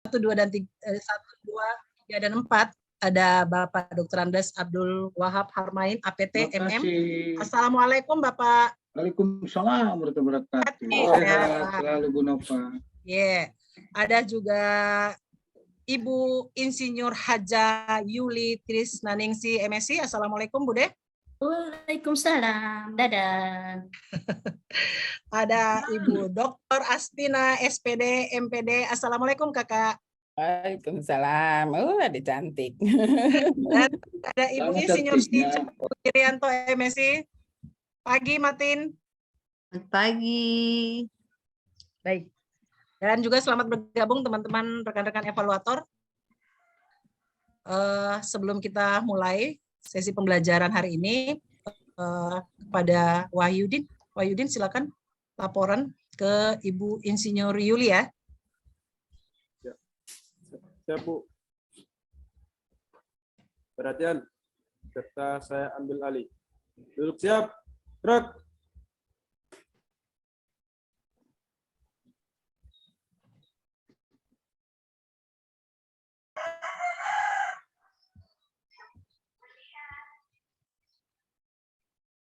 1, 2, dan 3, 1, 2, 3, dan 4 ada Bapak Dr. Andes Abdul Wahab Harmain, APT, MM. Assalamualaikum Bapak. Waalaikumsalam warahmatullahi wabarakatuh. Sehat selalu Bu Nova. Ada juga Ibu Insinyur Haja Yuli Trisnaningsi, MSc. Assalamualaikum Bu De. Waalaikumsalam. Dadah. Ada Ibu Dr. Astina, SPD, MPD. Assalamualaikum Kakak. Waalaikumsalam. Ada cantik. Dan ada Ibu Insinyur Irianto, MSc. Pagi, Matin. Pagi. Baik. Dan juga selamat bergabung teman-teman rekan-rekan evaluator. Sebelum kita mulai sesi pembelajaran hari ini, kepada Wahyudin. Wahyudin, silakan laporan ke Ibu Insinyur Yuli ya. Siap, Bu. Perhatian, serta saya ambil alih. Duduk siap. Gerak.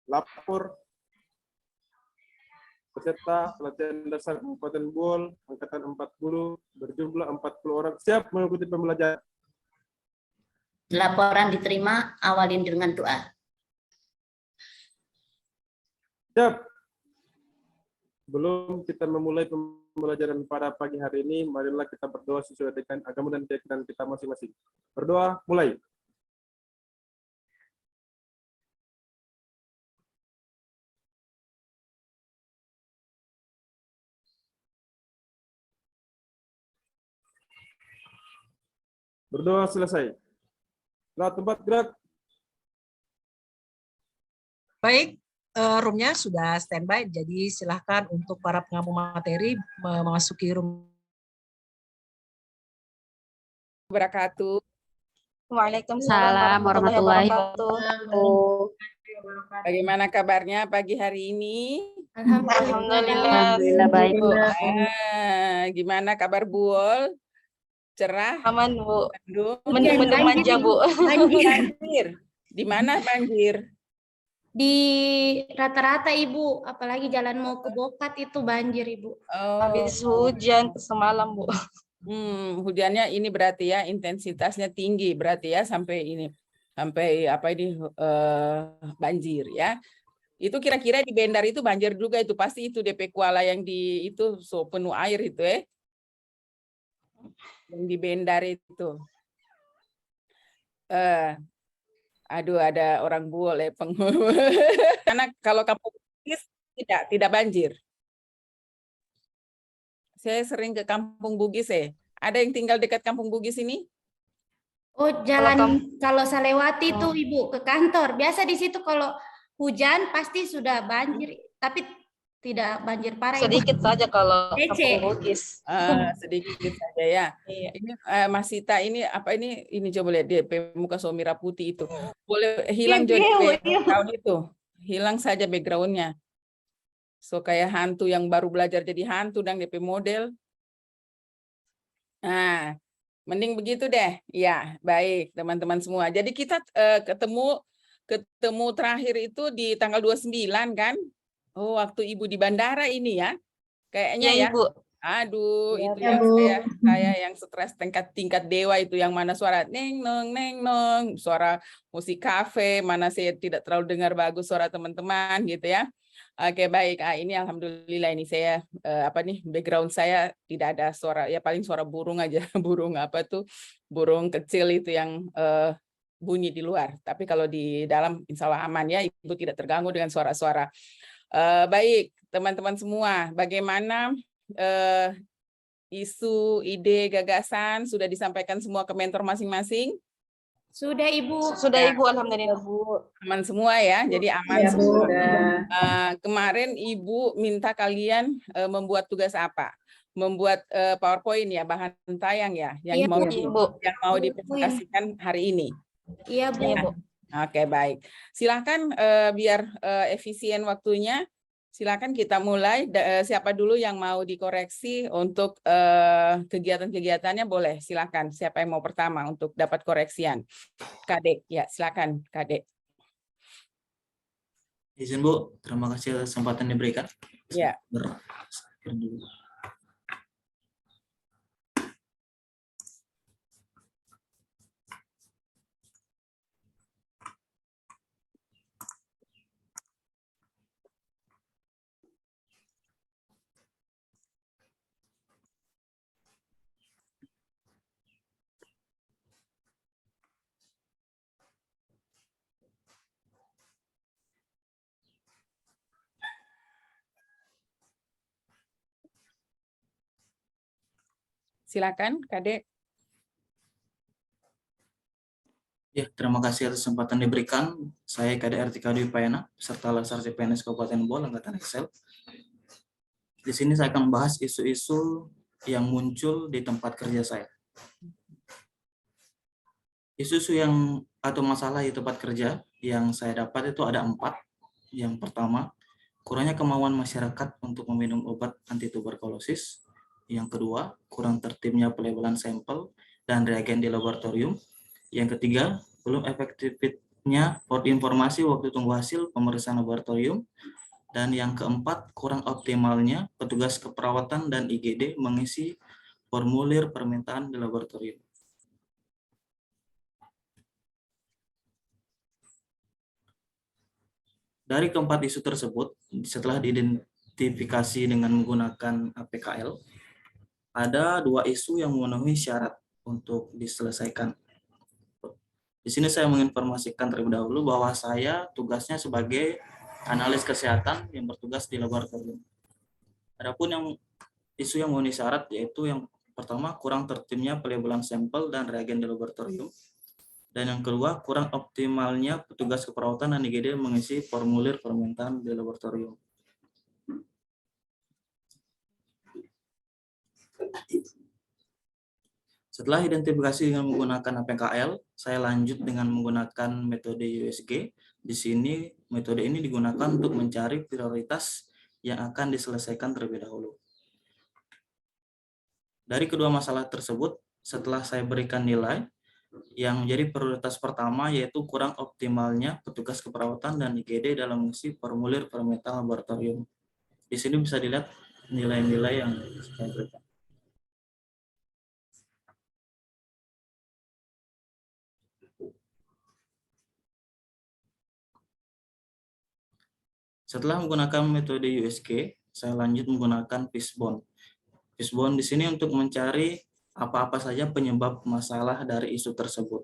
Lapor peserta pelatihan dasar Kabupaten Buol angkatan 40 berjumlah 40 orang siap mengikuti pembelajaran. Laporan diterima, awalin dengan doa. Siap. Sebelum kita memulai pembelajaran pada pagi hari ini, marilah kita berdoa sesuai dengan agama dan keyakinan kita masing-masing. Berdoa, mulai. Berdoa selesai. Setelah tempat gerak. Baik, roomnya sudah standby, jadi silahkan untuk para pengampu materi memasuki room. Wabarakatuh. Waalaikumsalam warahmatullahi wabarakatuh. Bagaimana kabarnya pagi hari ini? Alhamdulillah baik, Bu. Gimana kabar Buol? Cerah? Aman, Bu. Mendung manja, Bu. Banjir. Di mana banjir? Di rata-rata Ibu, apalagi jalan mau ke Bokat itu banjir Ibu. Habis hujan semalam, Bu. Hujannya ini berarti ya intensitasnya tinggi berarti ya sampai banjir ya. Itu kira-kira di Bendar itu banjir juga itu pasti itu DP Kuala yang di itu penuh air itu yang di Bendar itu. Aduh ada orang Buol karena kalau Kampung Bugis tidak banjir. Saya sering ke Kampung Bugis Ada yang tinggal dekat Kampung Bugis ini? Oh, jalan kalau saya lewati itu Ibu ke kantor. Biasa di situ kalau hujan pasti sudah banjir, tapi tidak banjir parah. Sedikit Ibu. saja kalau Ece. Kampung Bugis. Sedikit saja ya. Iya. Ini Mas Sita ini apa ini coba lihat dia muka Somira putih itu. Boleh hilang jadi background itu. Hilang saja backgroundnya. So kayak hantu yang baru belajar jadi hantu dan DP model. Nah, mending begitu deh. Ya, baik teman-teman semua. Jadi kita ketemu terakhir itu di tanggal 29 kan? Oh, waktu Ibu di bandara ini ya. Kayaknya ya. Ibu. Aduh, Ya, itu yang saya yang stres tingkat dewa itu yang mana suara neng nong, suara musik kafe, mana saya tidak terlalu dengar bagus suara teman-teman gitu ya. Oke, baik. Ini alhamdulillah ini saya background saya tidak ada suara ya paling suara burung aja, burung burung kecil itu yang bunyi di luar. Tapi kalau di dalam insya Allah aman ya, Ibu tidak terganggu dengan suara-suara. Baik, teman-teman semua, bagaimana isu, ide, gagasan sudah disampaikan semua ke mentor masing-masing? Sudah Ibu. Sudah Ya. Ibu, alhamdulillah Bu. Aman semua ya, jadi aman Ya, semua. Bu. Kemarin Ibu minta kalian membuat tugas apa? Membuat PowerPoint ya, bahan tayang ya, yang mau dipresentasikan hari ini. Iya Bu. Ya. Oke, baik. Silakan biar efisien waktunya. Silakan kita mulai. Siapa dulu yang mau dikoreksi untuk kegiatan-kegiatannya boleh. Silakan. Siapa yang mau pertama untuk dapat koreksian? Kadek, ya silakan Kadek. Izin Bu, terima kasih atas kesempatan diberikan. Ya. Silakan, Kadek. Ya, terima kasih atas kesempatan diberikan. Saya Kadek Artika Dwi Payana, peserta Laksar CPNS Kabupaten Bol, Angkatan Excel. Di sini saya akan membahas isu-isu yang muncul di tempat kerja saya. Isu-isu yang atau masalah di tempat kerja yang saya dapat itu ada 4. Yang pertama, kurangnya kemauan masyarakat untuk meminum obat anti tuberkulosis. Yang kedua, kurang tertibnya pelabelan sampel dan reagen di laboratorium. Yang ketiga, belum efektifnya informasi waktu tunggu hasil pemeriksaan laboratorium. Dan yang keempat, kurang optimalnya petugas keperawatan dan IGD mengisi formulir permintaan di laboratorium. Dari keempat isu tersebut, setelah diidentifikasi dengan menggunakan APKL, ada 2 isu yang memenuhi syarat untuk diselesaikan. Di sini saya menginformasikan terlebih dahulu bahwa saya tugasnya sebagai analis kesehatan yang bertugas di laboratorium. Adapun yang isu yang memenuhi syarat yaitu yang pertama, kurang tertibnya pelabelan sampel dan reagen di laboratorium. Dan yang kedua, kurang optimalnya petugas keperawatan dan IGD mengisi formulir permintaan di laboratorium. Setelah identifikasi dengan menggunakan APKL, saya lanjut dengan menggunakan metode USG. Di sini, metode ini digunakan untuk mencari prioritas yang akan diselesaikan terlebih dahulu. Dari kedua masalah tersebut, setelah saya berikan nilai, yang menjadi prioritas pertama yaitu kurang optimalnya petugas keperawatan dan IGD dalam mengisi formulir permintaan laboratorium. Di sini bisa dilihat nilai-nilai yang saya berikan. Setelah menggunakan metode USG, saya lanjut menggunakan Fishbone. Fishbone di sini untuk mencari apa-apa saja penyebab masalah dari isu tersebut.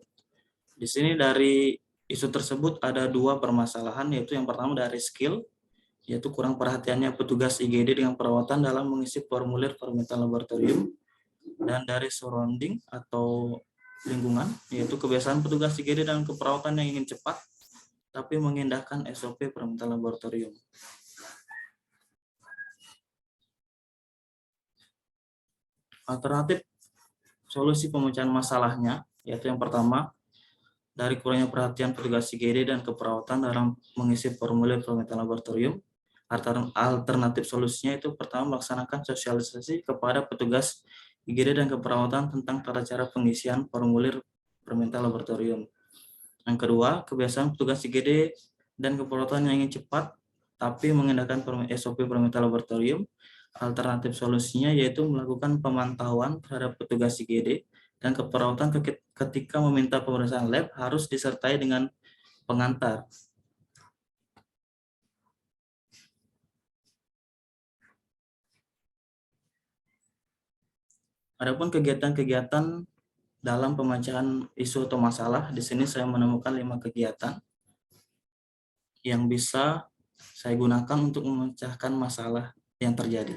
Di sini dari isu tersebut ada 2 permasalahan, yaitu yang pertama dari skill, yaitu kurang perhatiannya petugas IGD dengan perawatan dalam mengisi formulir permintaan laboratorium, dan dari surrounding atau lingkungan, yaitu kebiasaan petugas IGD dalam keperawatan yang ingin cepat, tapi mengindahkan SOP permintaan laboratorium. Alternatif solusi pemecahan masalahnya, yaitu yang pertama, dari kurangnya perhatian petugas IGD dan keperawatan dalam mengisi formulir permintaan laboratorium. Alternatif solusinya itu pertama, melaksanakan sosialisasi kepada petugas IGD dan keperawatan tentang tata cara pengisian formulir permintaan laboratorium. Yang kedua, kebiasaan petugas IGD dan keperawatan yang ingin cepat tapi mengindahkan SOP permintaan laboratorium. Alternatif solusinya yaitu melakukan pemantauan terhadap petugas IGD dan keperawatan ketika meminta pemeriksaan lab harus disertai dengan pengantar. Adapun kegiatan-kegiatan dalam pemecahan isu atau masalah, di sini saya menemukan 5 kegiatan yang bisa saya gunakan untuk memecahkan masalah yang terjadi.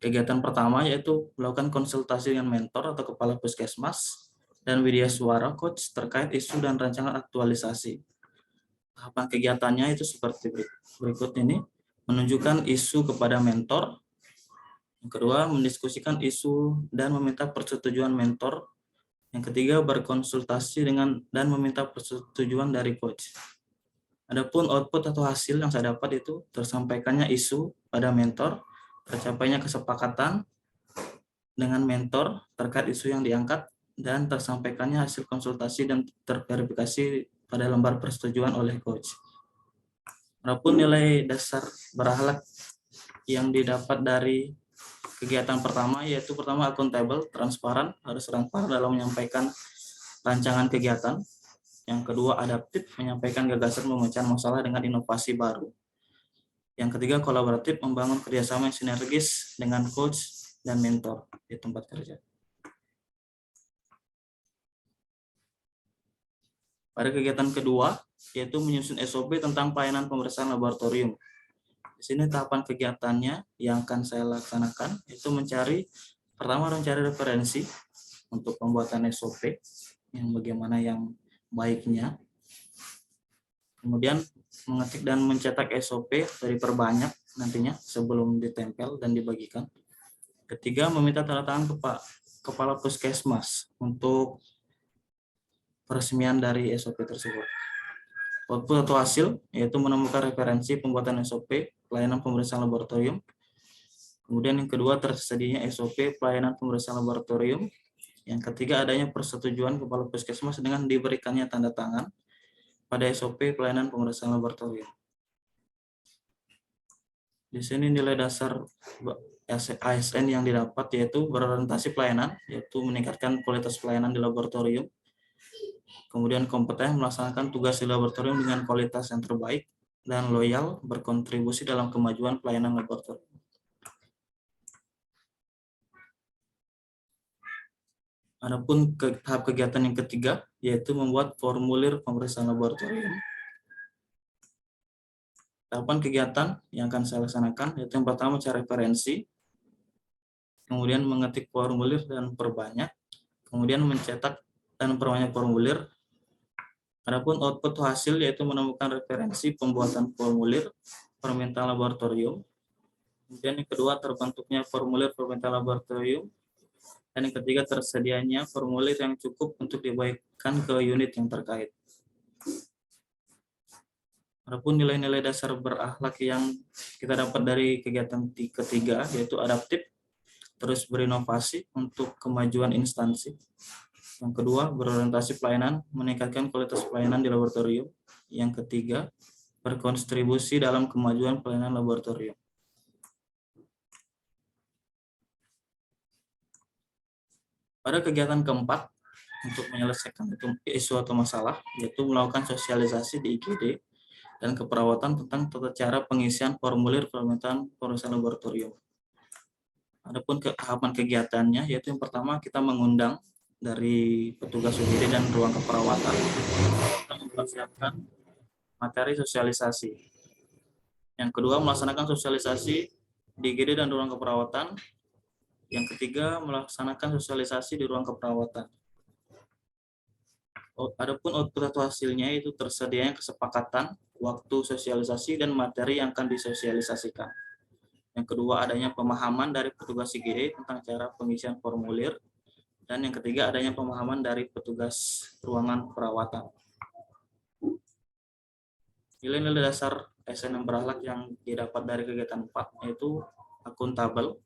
Kegiatan pertama yaitu melakukan konsultasi dengan mentor atau kepala puskesmas dan widya suara coach terkait isu dan rancangan aktualisasi. Tahapan kegiatannya itu seperti berikut ini: menunjukkan isu kepada mentor. Yang kedua, mendiskusikan isu dan meminta persetujuan mentor. Yang ketiga, berkonsultasi dengan dan meminta persetujuan dari coach. Adapun output atau hasil yang saya dapat itu tersampaikannya isu pada mentor, tercapainya kesepakatan dengan mentor terkait isu yang diangkat, dan tersampaikannya hasil konsultasi dan terverifikasi pada lembar persetujuan oleh coach. Adapun nilai dasar berakhlak yang didapat dari kegiatan pertama, yaitu pertama akuntabel, transparan, harus transparan dalam menyampaikan rancangan kegiatan. Yang kedua adaptif, menyampaikan gagasan memecahkan masalah dengan inovasi baru. Yang ketiga kolaboratif, membangun kerjasama yang sinergis dengan coach dan mentor di tempat kerja. Pada kegiatan kedua, yaitu menyusun SOP tentang pelayanan pemeriksaan laboratorium. Di sini tahapan kegiatannya yang akan saya laksanakan itu pertama mencari referensi untuk pembuatan SOP yang bagaimana yang baiknya. Kemudian mengetik dan mencetak SOP dari perbanyak nantinya sebelum ditempel dan dibagikan. Ketiga, meminta tanda tangan kepala puskesmas untuk peresmian dari SOP tersebut. Output atau hasil yaitu menemukan referensi pembuatan SOP pelayanan pemeriksaan laboratorium. Kemudian yang kedua, tersedianya SOP pelayanan pemeriksaan laboratorium. Yang ketiga, adanya persetujuan kepala puskesmas dengan diberikannya tanda tangan pada SOP pelayanan pemeriksaan laboratorium. Di sini nilai dasar ASN yang didapat yaitu berorientasi pelayanan, yaitu meningkatkan kualitas pelayanan di laboratorium. Kemudian kompeten melaksanakan tugas di laboratorium dengan kualitas yang terbaik, dan loyal berkontribusi dalam kemajuan pelayanan laboratorium. Adapun tahap kegiatan yang ketiga, yaitu membuat formulir pemeriksaan laboratorium. Tahapan kegiatan yang akan saya laksanakan, yaitu yang pertama cari referensi, kemudian mengetik formulir dan perbanyak, kemudian mencetak dan perbanyak formulir. Adapun output hasil, yaitu menemukan referensi pembuatan formulir permintaan laboratorium. Kemudian yang kedua, terbentuknya formulir permintaan laboratorium. Dan yang ketiga, tersedianya formulir yang cukup untuk dibagikan ke unit yang terkait. Adapun nilai-nilai dasar berakhlak yang kita dapat dari kegiatan ketiga, yaitu adaptif, terus berinovasi untuk kemajuan instansi. Yang kedua, berorientasi pelayanan, meningkatkan kualitas pelayanan di laboratorium. Yang ketiga, berkontribusi dalam kemajuan pelayanan laboratorium. Pada kegiatan keempat, untuk menyelesaikan isu atau masalah, yaitu melakukan sosialisasi di IGD dan keperawatan tentang tata cara pengisian formulir permintaan pemeriksaan laboratorium. Adapun tahapan kegiatannya, yaitu yang pertama kita mengundang dari petugas UGD dan ruang keperawatan kita mempersiapkan materi sosialisasi. Yang kedua, melaksanakan sosialisasi di IGD dan ruang keperawatan. Yang ketiga, melaksanakan sosialisasi di ruang keperawatan. Adapun output atau hasilnya itu tersedianya kesepakatan, waktu sosialisasi, dan materi yang akan disosialisasikan. Yang kedua, adanya pemahaman dari petugas IGD tentang cara pengisian formulir. Dan yang ketiga, adanya pemahaman dari petugas ruangan perawatan. Nilai-nilai dasar ASN yang berakhlak yang didapat dari kegiatan 4, yaitu akuntabel,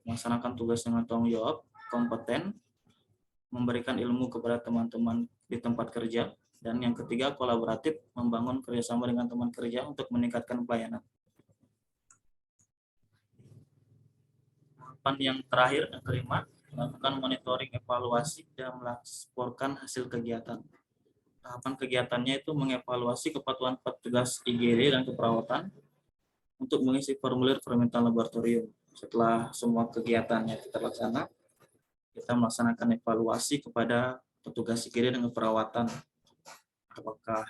melaksanakan tugas dengan tanggung jawab, kompeten, memberikan ilmu kepada teman-teman di tempat kerja, dan yang ketiga kolaboratif, membangun kerjasama dengan teman kerja untuk meningkatkan pelayanan. Tahapan yang terakhir, yang kelima, melakukan monitoring, evaluasi, dan melaporkan hasil kegiatan. Tahapan kegiatannya itu mengevaluasi kepatuhan petugas IGD dan keperawatan untuk mengisi formulir permintaan laboratorium. Setelah semua kegiatannya terlaksana, kita melaksanakan evaluasi kepada petugas IGD dan keperawatan. Apakah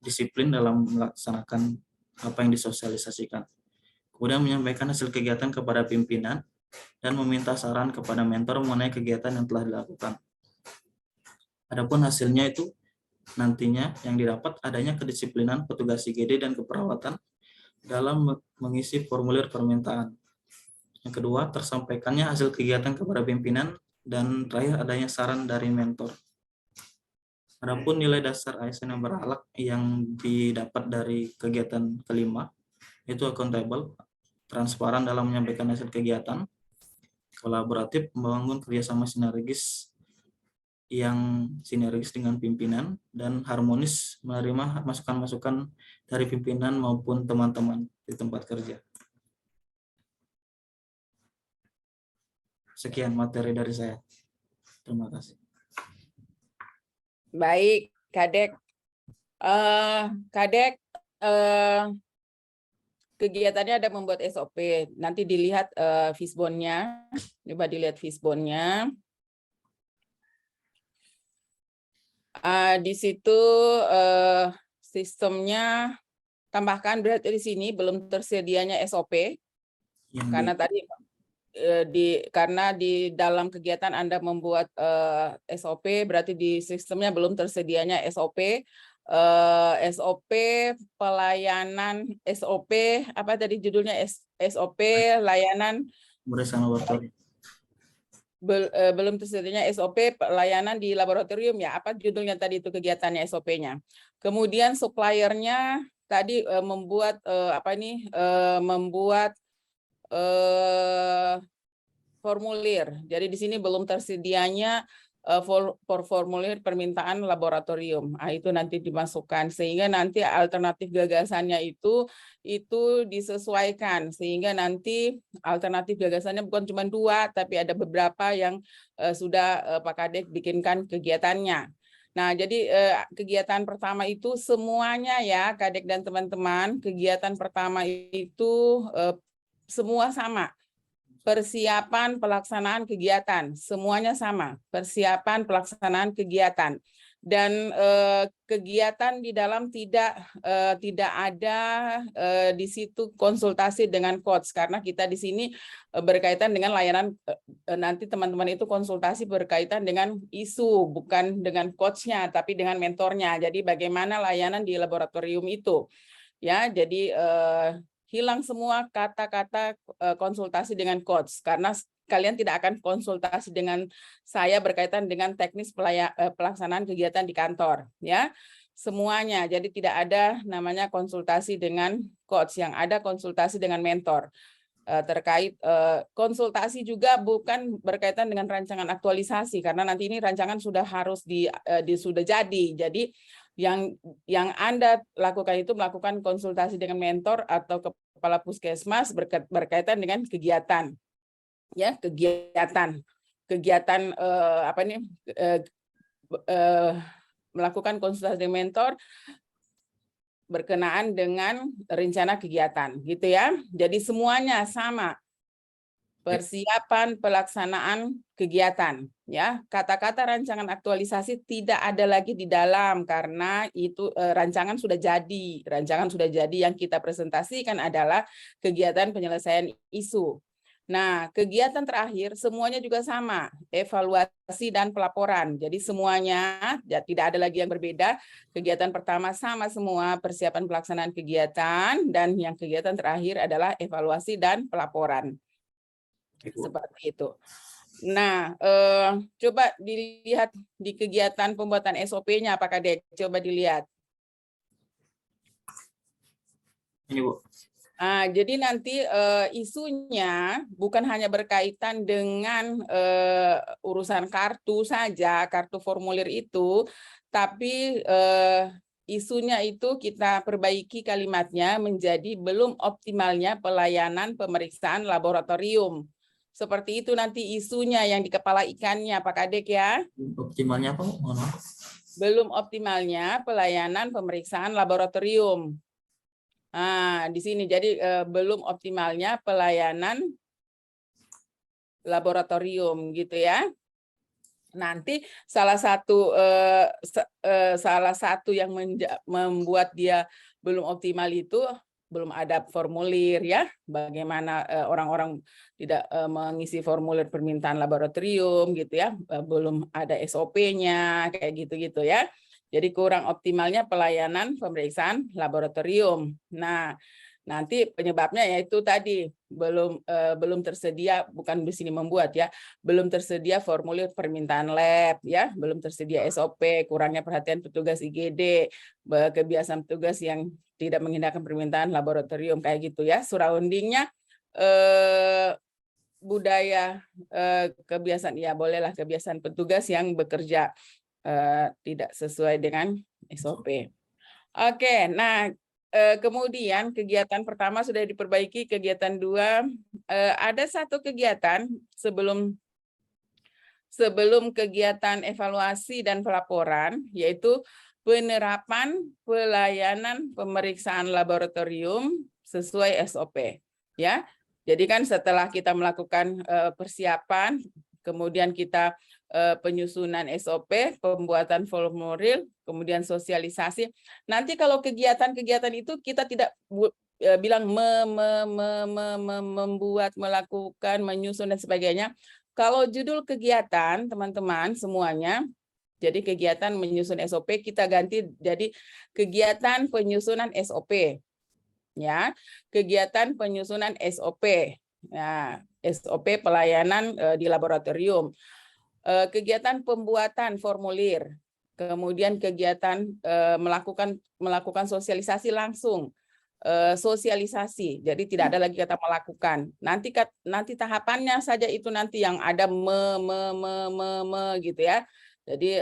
disiplin dalam melaksanakan apa yang disosialisasikan. Kemudian menyampaikan hasil kegiatan kepada pimpinan dan meminta saran kepada mentor mengenai kegiatan yang telah dilakukan. Adapun hasilnya itu nantinya yang didapat adanya kedisiplinan petugas IGD dan keperawatan dalam mengisi formulir permintaan. Yang kedua, tersampaikannya hasil kegiatan kepada pimpinan, dan terakhir adanya saran dari mentor. Adapun nilai dasar ASN yang beralak yang didapat dari kegiatan kelima itu accountable, transparan dalam menyampaikan hasil kegiatan, kolaboratif, membangun kerjasama sinergis dengan pimpinan, dan harmonis menerima masukan-masukan dari pimpinan maupun teman-teman di tempat kerja. Sekian materi dari saya. Terima kasih. Baik, Kadek. Kadek, kegiatannya ada membuat SOP. Nanti dilihat fishbone-nya. Coba dilihat fishbone-nya. Di situ sistemnya tambahkan, berarti di sini belum tersedianya SOP. Karena tadi karena di dalam kegiatan Anda membuat SOP, berarti di sistemnya belum tersedianya SOP. SOP pelayanan, SOP apa tadi judulnya, SOP layanan belum tersedianya SOP pelayanan di laboratorium, ya, apa judulnya tadi itu kegiatannya SOP-nya. Kemudian suppliernya tadi membuat membuat formulir. Jadi di sini belum tersedianya formulir permintaan laboratorium. Itu nanti dimasukkan sehingga nanti alternatif gagasannya itu disesuaikan sehingga nanti alternatif gagasannya bukan cuma 2 tapi ada beberapa yang sudah Pak Kadek bikinkan kegiatannya. Nah, jadi kegiatan pertama itu semuanya ya Kadek dan teman-teman, kegiatan pertama itu semua sama. Persiapan pelaksanaan kegiatan, semuanya sama. Persiapan pelaksanaan kegiatan. Dan kegiatan di dalam tidak ada di situ konsultasi dengan coach, karena kita di sini berkaitan dengan layanan, nanti teman-teman itu konsultasi berkaitan dengan isu, bukan dengan coachnya, tapi dengan mentornya. Jadi bagaimana layanan di laboratorium itu. Ya, jadi hilang semua kata-kata konsultasi dengan coach, karena kalian tidak akan konsultasi dengan saya berkaitan dengan teknis pelaksanaan kegiatan di kantor, ya, semuanya. Jadi tidak ada namanya konsultasi dengan coach, yang ada konsultasi dengan mentor. Terkait konsultasi juga bukan berkaitan dengan rancangan aktualisasi, karena nanti ini rancangan sudah harus sudah jadi. Jadi yang Anda lakukan itu melakukan konsultasi dengan mentor atau kepala puskesmas berkaitan dengan kegiatan, ya, kegiatan melakukan konsultasi dengan mentor berkenaan dengan rencana kegiatan, gitu ya. Jadi semuanya sama. Persiapan pelaksanaan kegiatan, ya. Kata-kata rancangan aktualisasi tidak ada lagi di dalam karena itu rancangan sudah jadi. Rancangan sudah jadi, yang kita presentasikan adalah kegiatan penyelesaian isu. Nah, kegiatan terakhir semuanya juga sama, evaluasi dan pelaporan. Jadi semuanya ya, tidak ada lagi yang berbeda. Kegiatan pertama sama semua, persiapan pelaksanaan kegiatan, dan yang kegiatan terakhir adalah evaluasi dan pelaporan. Seperti itu. Nah, coba dilihat di kegiatan pembuatan SOP-nya, apakah Dek? Coba dilihat. Ini, Bu. Jadi nanti isunya bukan hanya berkaitan dengan urusan kartu saja, kartu formulir itu, tapi isunya itu kita perbaiki kalimatnya menjadi belum optimalnya pelayanan pemeriksaan laboratorium. Seperti itu nanti isunya yang di kepala ikannya, Pak Kadek, ya. Optimalnya apa? Mohon maaf. Belum optimalnya pelayanan pemeriksaan laboratorium. Di sini jadi belum optimalnya pelayanan laboratorium, gitu ya. Nanti salah satu yang membuat dia belum optimal itu belum ada formulir, ya. Bagaimana orang-orang tidak mengisi formulir permintaan laboratorium, gitu ya. Belum ada SOP-nya, kayak gitu-gitu, ya. Jadi kurang optimalnya pelayanan pemeriksaan laboratorium. Nah, Nanti penyebabnya yaitu tadi belum tersedia, bukan di sini membuat ya, belum tersedia formulir permintaan lab ya, belum tersedia SOP, kurangnya perhatian petugas IGD, kebiasaan petugas yang tidak mengindahkan permintaan laboratorium kayak gitu ya. Surroundingnya budaya kebiasaan ya, bolehlah kebiasaan petugas yang bekerja tidak sesuai dengan SOP. Oke, nah kemudian kegiatan pertama sudah diperbaiki, kegiatan 2 ada satu kegiatan sebelum kegiatan evaluasi dan pelaporan, yaitu penerapan pelayanan pemeriksaan laboratorium sesuai SOP. Ya, jadi kan setelah kita melakukan persiapan, kemudian kita penyusunan SOP, pembuatan formulir, kemudian sosialisasi. Nanti kalau kegiatan-kegiatan itu kita tidak bilang membuat, melakukan, menyusun dan sebagainya. Kalau judul kegiatan teman-teman semuanya, jadi kegiatan menyusun SOP kita ganti jadi kegiatan penyusunan SOP. Ya, kegiatan penyusunan SOP. Nah, SOP pelayanan di laboratorium. Kegiatan pembuatan formulir, kemudian kegiatan melakukan sosialisasi langsung, sosialisasi, jadi tidak ada lagi kata melakukan. Nanti tahapannya saja itu nanti yang ada gitu ya. Jadi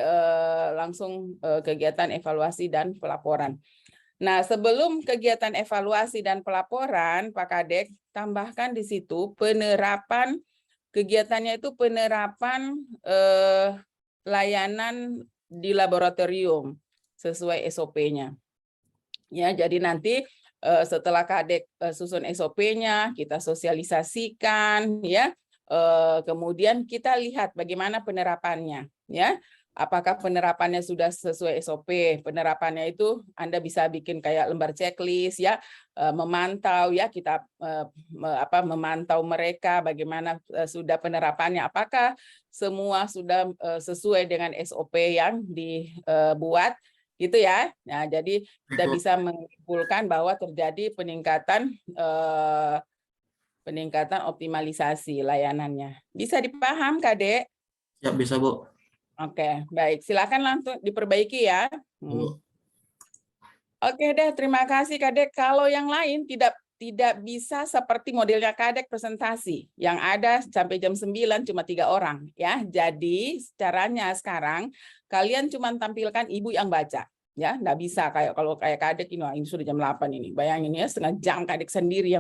langsung kegiatan evaluasi dan pelaporan. Nah, sebelum kegiatan evaluasi dan pelaporan, Pak Kadek tambahkan di situ penerapan. Kegiatannya itu penerapan layanan di laboratorium sesuai SOP-nya. Ya, jadi nanti setelah Kadek susun SOP-nya, kita sosialisasikan, ya. Kemudian kita lihat bagaimana penerapannya, ya. Apakah penerapannya sudah sesuai SOP? Penerapannya itu Anda bisa bikin kayak lembar checklist ya, memantau ya, kita memantau mereka bagaimana sudah penerapannya, apakah semua sudah sesuai dengan SOP yang dibuat gitu ya. Nah, jadi kita bisa menyimpulkan bahwa terjadi peningkatan optimalisasi layanannya. Bisa dipaham, Kadek? Ya, bisa, Bu. Oke, baik. Silakan langsung diperbaiki ya. Oke deh, terima kasih Kadek. Kalau yang lain tidak bisa seperti modelnya Kadek presentasi yang ada sampai jam 9 cuma 3 orang ya. Jadi caranya sekarang kalian cuma tampilkan ibu yang baca ya, nggak bisa kalau kayak Kadek ini sudah jam 8 ini. Bayangin ya, setengah jam Kadek sendiri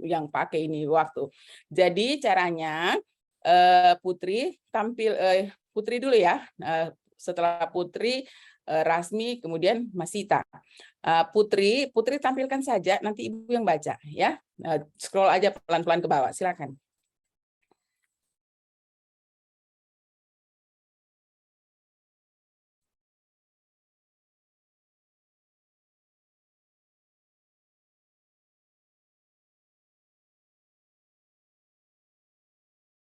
yang pakai ini waktu. Jadi caranya Putri tampil Putri dulu ya, setelah Putri, Rasmi, kemudian Masita. Putri tampilkan saja, nanti Ibu yang baca ya. Scroll aja pelan-pelan ke bawah, silakan.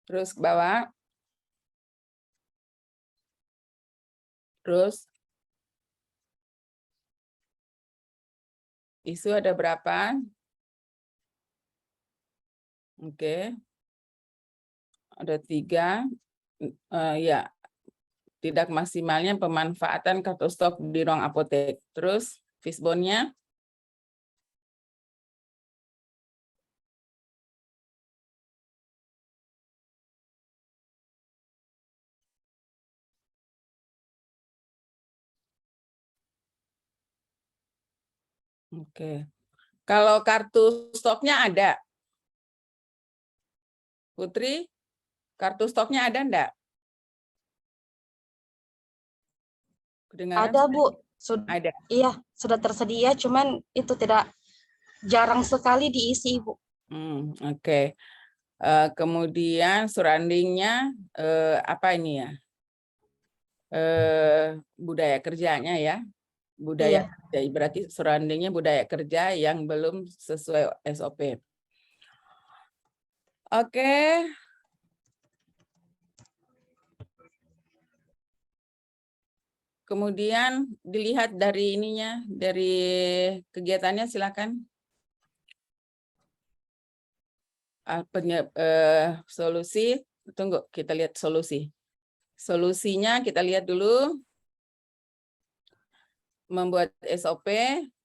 Terus ke bawah. Terus isu ada berapa? Oke. Ada 3. Ya, tidak maksimalnya pemanfaatan kartu stok di ruang apotek. Terus fishbone-nya. Oke. Kalau kartu stoknya ada? Putri, kartu stoknya ada enggak? Kedengaran Ada, Bu. ada. Iya, sudah tersedia, cuman itu jarang sekali diisi, Bu. Oke. Kemudian surroundingnya apa ini ya? Budaya kerjanya ya. Budaya kerja, berarti surroundingnya budaya kerja yang belum sesuai SOP. Oke. Kemudian dilihat dari ininya, dari kegiatannya silakan. solusi. Tunggu, kita lihat solusi. Solusinya kita lihat dulu. Membuat SOP,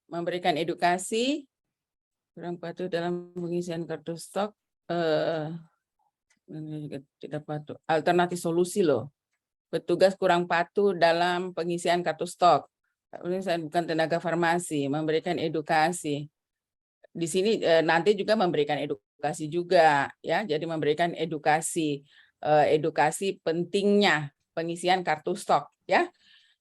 memberikan edukasi, kurang patuh dalam pengisian kartu stok, tidak patuh. Alternatif solusi loh. Petugas kurang patuh dalam pengisian kartu stok. Ini saya bukan tenaga farmasi, memberikan edukasi. Di sini nanti juga memberikan edukasi juga, ya. Jadi memberikan edukasi, edukasi pentingnya pengisian kartu stok, ya.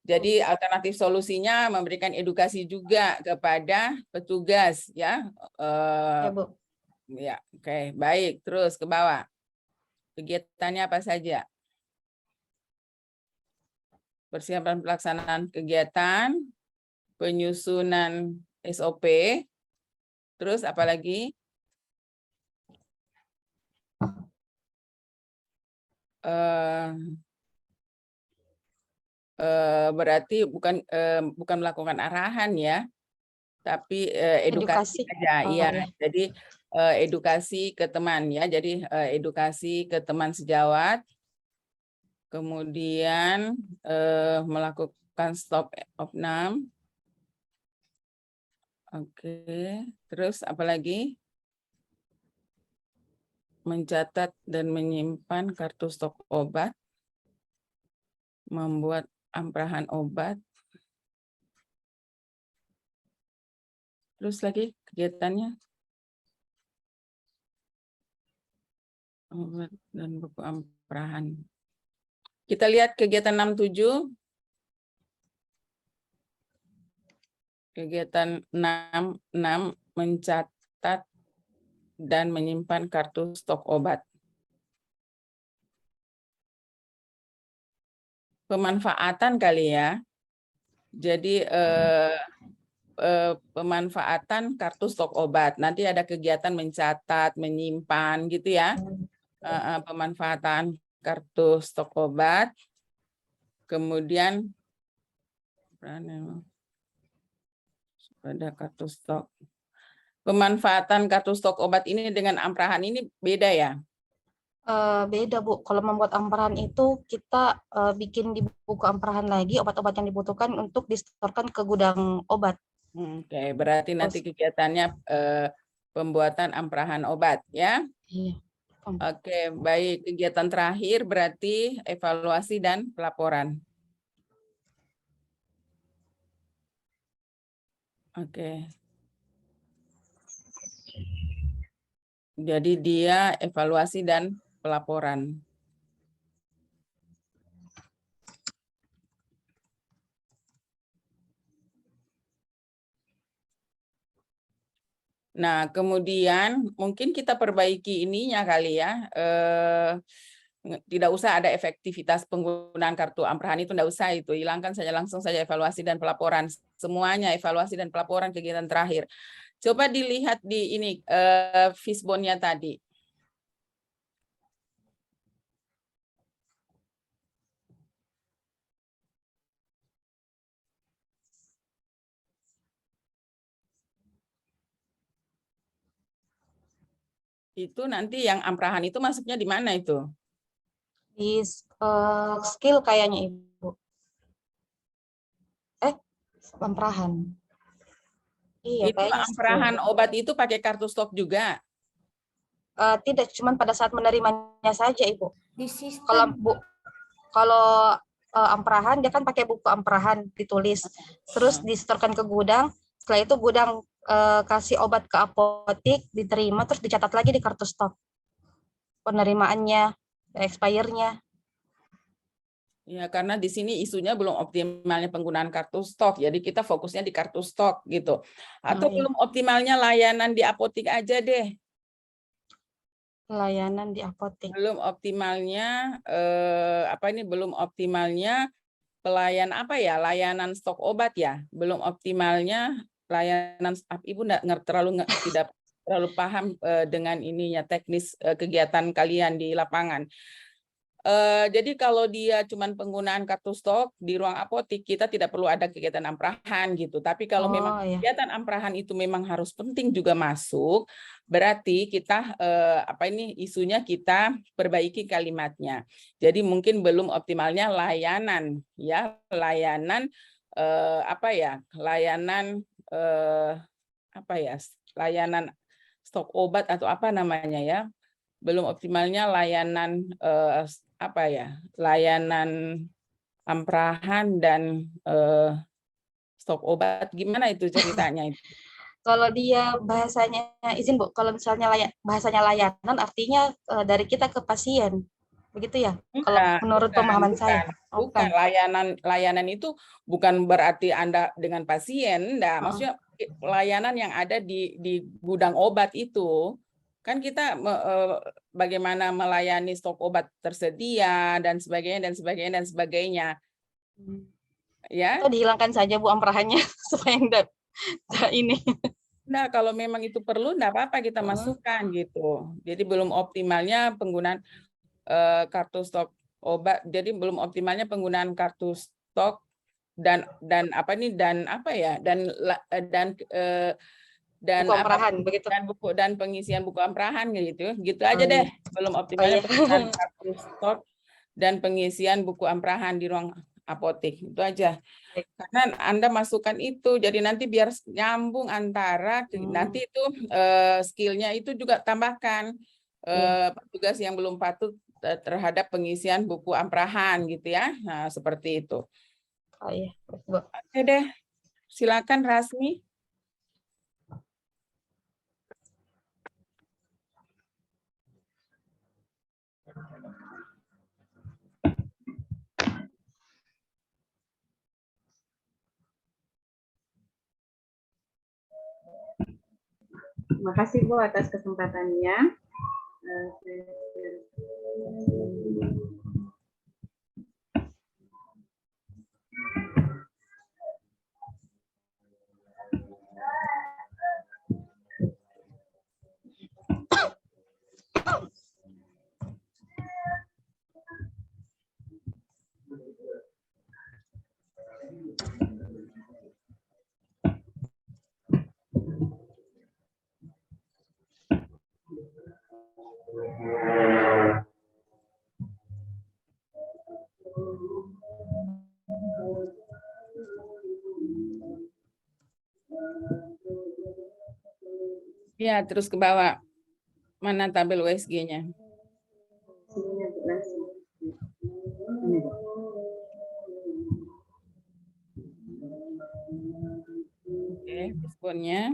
Jadi alternatif solusinya memberikan edukasi juga kepada petugas, ya. Ya, Bu. Ya, oke, baik. Terus ke bawah. Kegiatannya apa saja? Persiapan pelaksanaan kegiatan, penyusunan SOP, terus apa lagi? Berarti bukan melakukan arahan ya, tapi edukasi saja. Iya, jadi edukasi ke teman ya. Jadi edukasi ke teman sejawat, kemudian melakukan stop opnam. Oke, terus apa lagi? Mencatat dan menyimpan kartu stok obat, membuat amprahan obat. Terus lagi kegiatannya obat dan buku amprahan. Kita lihat kegiatan 67. Kegiatan 6 mencatat dan menyimpan kartu stok obat. Pemanfaatan kali ya. Jadi pemanfaatan kartu stok obat. Nanti ada kegiatan mencatat, menyimpan gitu ya. Pemanfaatan kartu stok obat. Kemudian pada kartu stok. Pemanfaatan kartu stok obat ini dengan amprahan ini beda ya? Beda, Bu. Kalau membuat amprahan itu kita bikin di buku amprahan lagi obat-obat yang dibutuhkan untuk disetorkan ke gudang obat. Oke, berarti nanti kegiatannya pembuatan amprahan obat ya? Iya. Oke, baik. Kegiatan terakhir berarti evaluasi dan pelaporan. Oke. Jadi dia evaluasi dan pelaporan. Nah, kemudian mungkin kita perbaiki ininya kali ya. Tidak usah ada efektivitas penggunaan kartu amprahan itu, tidak usah itu. Hilangkan saja, langsung saja evaluasi dan pelaporan. Semuanya evaluasi dan pelaporan kegiatan terakhir. Coba dilihat di ini fishbone-nya tadi. Itu nanti yang amprahan itu masuknya di mana itu? Di skill kayaknya, Ibu. Amprahan. Iya, Itu amprahan obat itu pakai kartu stok juga? Tidak, cuma pada saat menerimanya saja, Ibu. Di sistem. Kalau Bu, kalau amprahan dia kan pakai buku amprahan ditulis, terus disetorkan ke gudang. Setelah itu gudang kasih obat ke apotik, diterima, terus dicatat lagi di kartu stok penerimaannya, expire-nya. Ya, karena di sini isunya belum optimalnya penggunaan kartu stok, jadi kita fokusnya di kartu stok gitu. Atau belum optimalnya layanan di apotik aja deh. Layanan di apotik. Belum optimalnya belum optimalnya layanan stok obat ya. Belum optimalnya layanan, Ibu tidak terlalu paham dengan ininya teknis kegiatan kalian di lapangan. Jadi kalau dia cuman penggunaan kartu stok di ruang apotik, kita tidak perlu ada kegiatan amprahan gitu. Tapi kalau memang iya. kegiatan amprahan itu memang harus penting juga masuk, berarti kita isunya kita perbaiki kalimatnya. Jadi mungkin belum optimalnya layanan ya, layanan layanan stok obat atau apa namanya ya. Belum optimalnya layanan layanan amprahan dan stok obat, gimana itu ceritanya itu? Kalau dia bahasanya, izin Bu, kalau misalnya bahasanya layanan artinya dari kita ke pasien, begitu ya? Kalau menurut pemahaman saya. Bukan, layanan itu bukan berarti Anda dengan pasien, maksudnya layanan yang ada di gudang obat itu. Kan kita bagaimana melayani stok obat tersedia dan sebagainya. Ya. Atau dihilangkan saja Bu amprahannya supaya enggak ini. Nah, kalau memang itu perlu, enggak apa-apa kita masukkan gitu. Jadi belum optimalnya penggunaan kartu stok obat. Jadi belum optimalnya penggunaan kartu stok dan buku amprahan, begitu. Dan pengisian buku amprahan gitu aja deh. Belum optimalnya penggunaan kartu stok dan pengisian buku amprahan di ruang apotik, itu aja. Karena Anda masukkan itu, jadi nanti biar nyambung antara nanti itu skillnya itu juga tambahkan petugas yang belum patuh terhadap pengisian buku amprahan gitu ya. Nah, seperti itu. Oh iya. Oke deh, silakan Rasmi. Terima kasih Bu atas kesempatannya. Ya, terus ke bawah. Mana tabel USG-nya? Oke, responnya.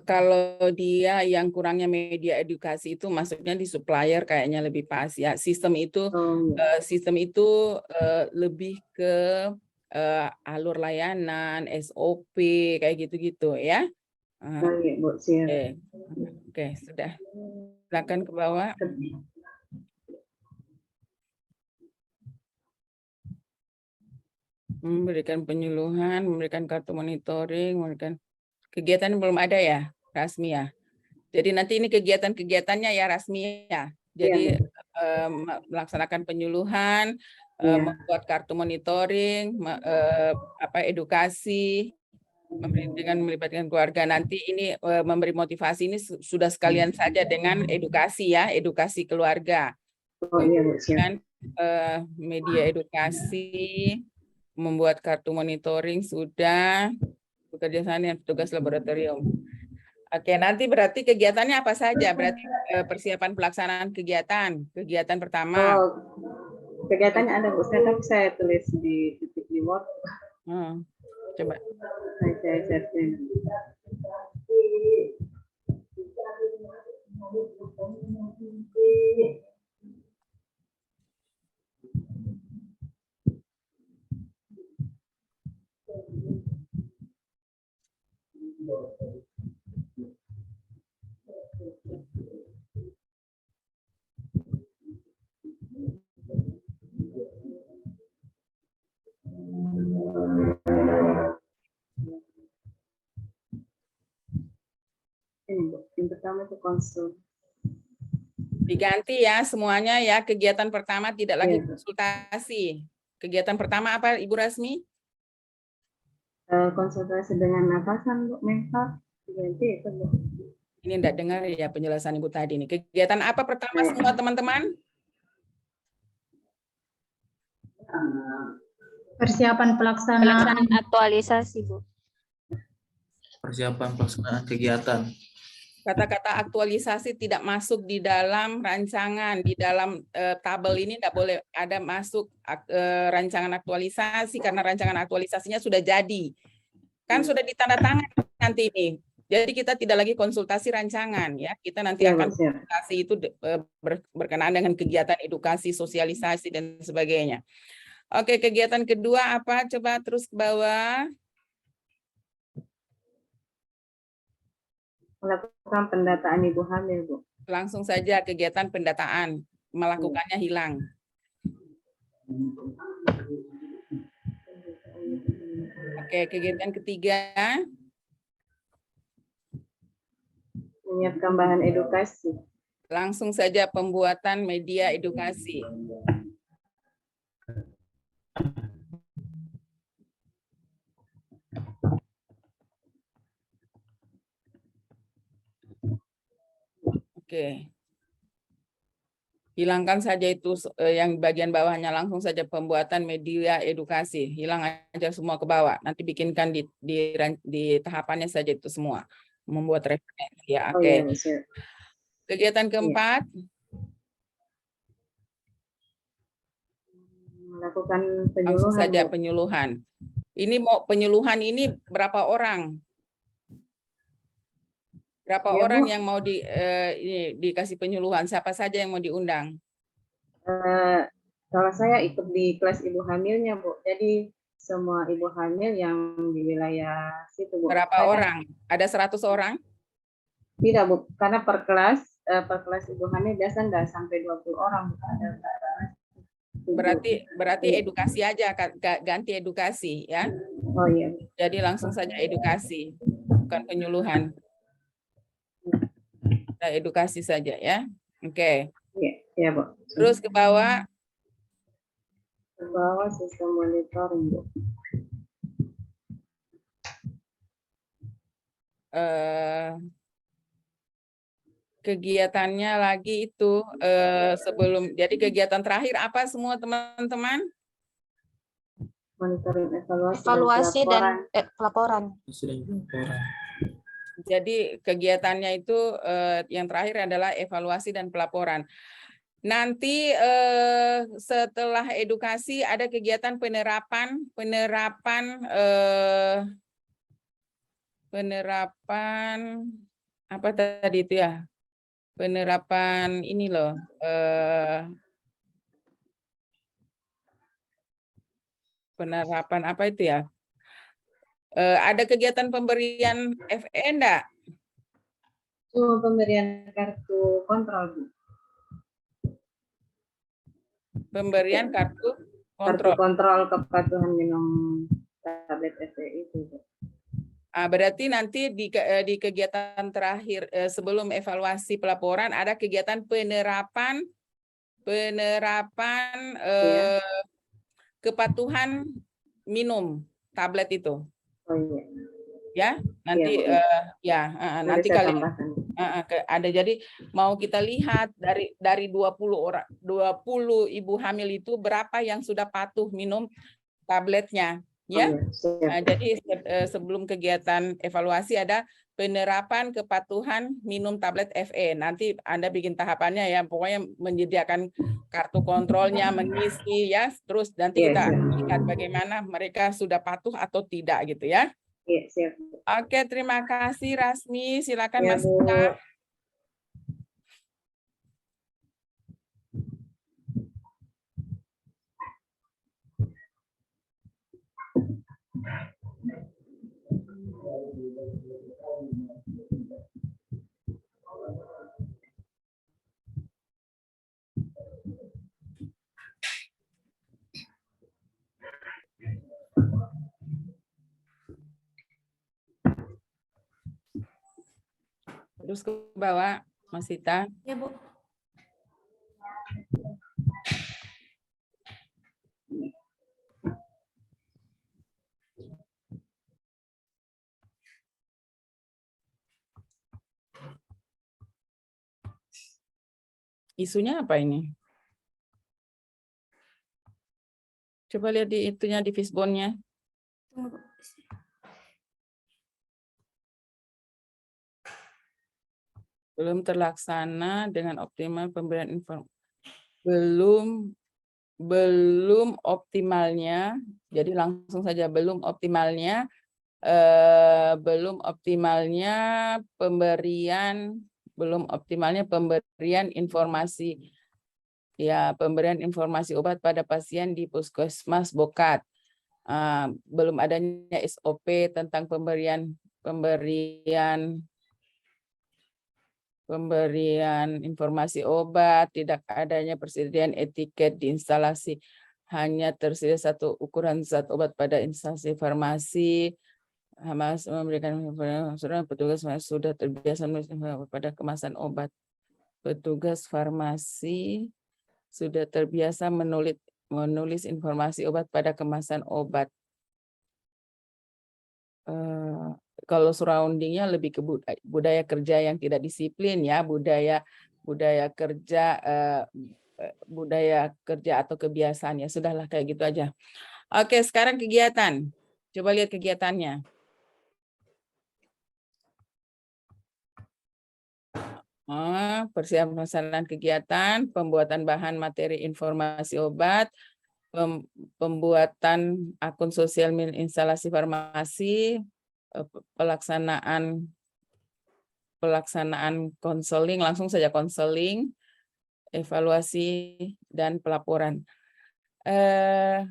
Kalau dia yang kurangnya media edukasi itu maksudnya di supplier kayaknya lebih pas ya. Sistem itu lebih ke alur layanan, SOP kayak gitu-gitu ya. Oke, sudah. Silakan ke bawah. Memberikan penyuluhan, memberikan kartu monitoring, memberikan kegiatan belum ada ya, Rasmi ya. Jadi nanti ini kegiatannya ya Rasmi ya. Jadi melaksanakan penyuluhan, membuat kartu monitoring, edukasi, dengan melibatkan keluarga. Nanti ini memberi motivasi ini sudah sekalian saja dengan edukasi ya, edukasi keluarga. Dengan media edukasi, membuat kartu monitoring sudah, bekerja sama dengan petugas laboratorium. Oke, nanti berarti kegiatannya apa saja? Berarti persiapan pelaksanaan kegiatan. Kegiatan pertama. Kegiatannya ada Bu, tapi saya tulis di titik di Word. Coba. Saya Ini Bu, yang pertama itu konsul. Diganti ya semuanya ya. Kegiatan pertama tidak lagi Iya, Bu. konsultasi. Kegiatan pertama apa Ibu Rasmi? Konsultasi dengan atasan Bu, mentor. Ganti itu Bu. Ini enggak dengar ya penjelasan Ibu tadi nih. Kegiatan apa pertama semua teman-teman? Persiapan pelaksanaan aktualisasi Bu. Persiapan pelaksanaan kegiatan. Kata-kata aktualisasi tidak masuk di dalam rancangan, di dalam tabel ini tidak boleh ada masuk rancangan aktualisasi karena rancangan aktualisasinya sudah jadi. Kan sudah ditandatangan nanti ini. Jadi kita tidak lagi konsultasi rancangan ya. Kita nanti Iya, akan Bu, siap. konsultasi itu berkenaan dengan kegiatan edukasi, sosialisasi dan sebagainya. Oke, kegiatan kedua apa? Coba terus ke bawah. Melakukan pendataan ibu hamil Bu. Langsung saja kegiatan pendataan, melakukannya hilang. Oke, kegiatan ketiga. Menyiapkan bahan edukasi. Langsung saja pembuatan media edukasi. Oke. Hilangkan saja itu yang bagian bawahnya, langsung saja pembuatan media edukasi. Hilang aja semua ke bawah. Nanti bikinkan di tahapannya saja itu semua. Membuat referensi ya. Oh Oke. iya, Bu, siap. Kegiatan keempat. Melakukan Langsung penyuluhan saja Bu. penyuluhan. Ini mau penyuluhan ini berapa orang? Berapa Ya, orang Bu. yang mau dikasih penyuluhan? Siapa saja yang mau diundang? Kalau saya ikut di kelas ibu hamilnya Bu, jadi semua ibu hamil yang di wilayah situ Bu. Berapa Saya kan orang? Ada 100 orang? tidak Bu, karena per kelas ibu hamil biasa nggak sampai 20 orang Bu. Ada Berarti edukasi aja, ganti edukasi ya. Oh iya. Jadi langsung saja edukasi, bukan penyuluhan. Nah, edukasi saja ya. Oke. Iya, iya Bu. Terus ke bawah. Ke bawah sistem monitoring Bu. Kegiatannya lagi itu sebelum, jadi kegiatan terakhir apa semua teman-teman? Monitoring Evaluasi dan pelaporan. Jadi kegiatannya itu yang terakhir adalah evaluasi dan pelaporan. Nanti setelah edukasi ada kegiatan penerapan apa tadi itu ya? Penerapan ini loh. Penerapan apa itu ya? Ada kegiatan pemberian FE enggak? Itu pemberian kartu kontrol Bu. Pemberian kartu Kartu kontrol. kontrol kepatuhan minum tablet FE itu Bu. Berarti nanti di kegiatan terakhir sebelum evaluasi pelaporan ada kegiatan penerapan Iya. kepatuhan minum tablet itu. Oh iya. Ya, nanti Iya, nanti saya kalian tambahkan. ada, jadi mau kita lihat dari 20 ibu hamil itu berapa yang sudah patuh minum tabletnya ya. Oh, iya, siap. Jadi sebelum kegiatan evaluasi ada penerapan kepatuhan minum tablet FE. Nanti Anda bikin tahapannya ya, pokoknya menyediakan kartu kontrolnya, mengisi ya, terus nanti Iya, kita siap. lihat bagaimana mereka sudah patuh atau tidak gitu ya. Iya, siap. Oke, terima kasih Rasmi. Silakan Ya, Mas Bu. Ika. Terus ke bawah, Mas Sita. Ya, Bu. Isunya apa ini? Coba lihat di itunya, di fishbone-nya. Tunggu, Bu. Belum terlaksana dengan optimal pemberian informasi. Belum optimalnya, jadi langsung saja belum optimalnya pemberian informasi, ya, pemberian informasi obat pada pasien di Puskesmas Bokat. Belum adanya SOP tentang pemberian informasi obat, tidak adanya persediaan etiket di instalasi, hanya tersedia satu ukuran zat obat pada instansi farmasi. Hamas memberikan petugas sudah terbiasa menulis pada kemasan obat. Petugas farmasi sudah terbiasa menulis informasi obat pada kemasan obat. Kalau surroundingnya lebih ke budaya kerja yang tidak disiplin, ya, budaya kerja atau kebiasaan, ya sudahlah kayak gitu aja. Oke, sekarang kegiatan. Coba lihat kegiatannya. Persiapan pelaksanaan kegiatan, pembuatan bahan materi informasi obat, pembuatan akun sosial media instalasi farmasi, pelaksanaan konseling, langsung saja konseling, evaluasi dan pelaporan.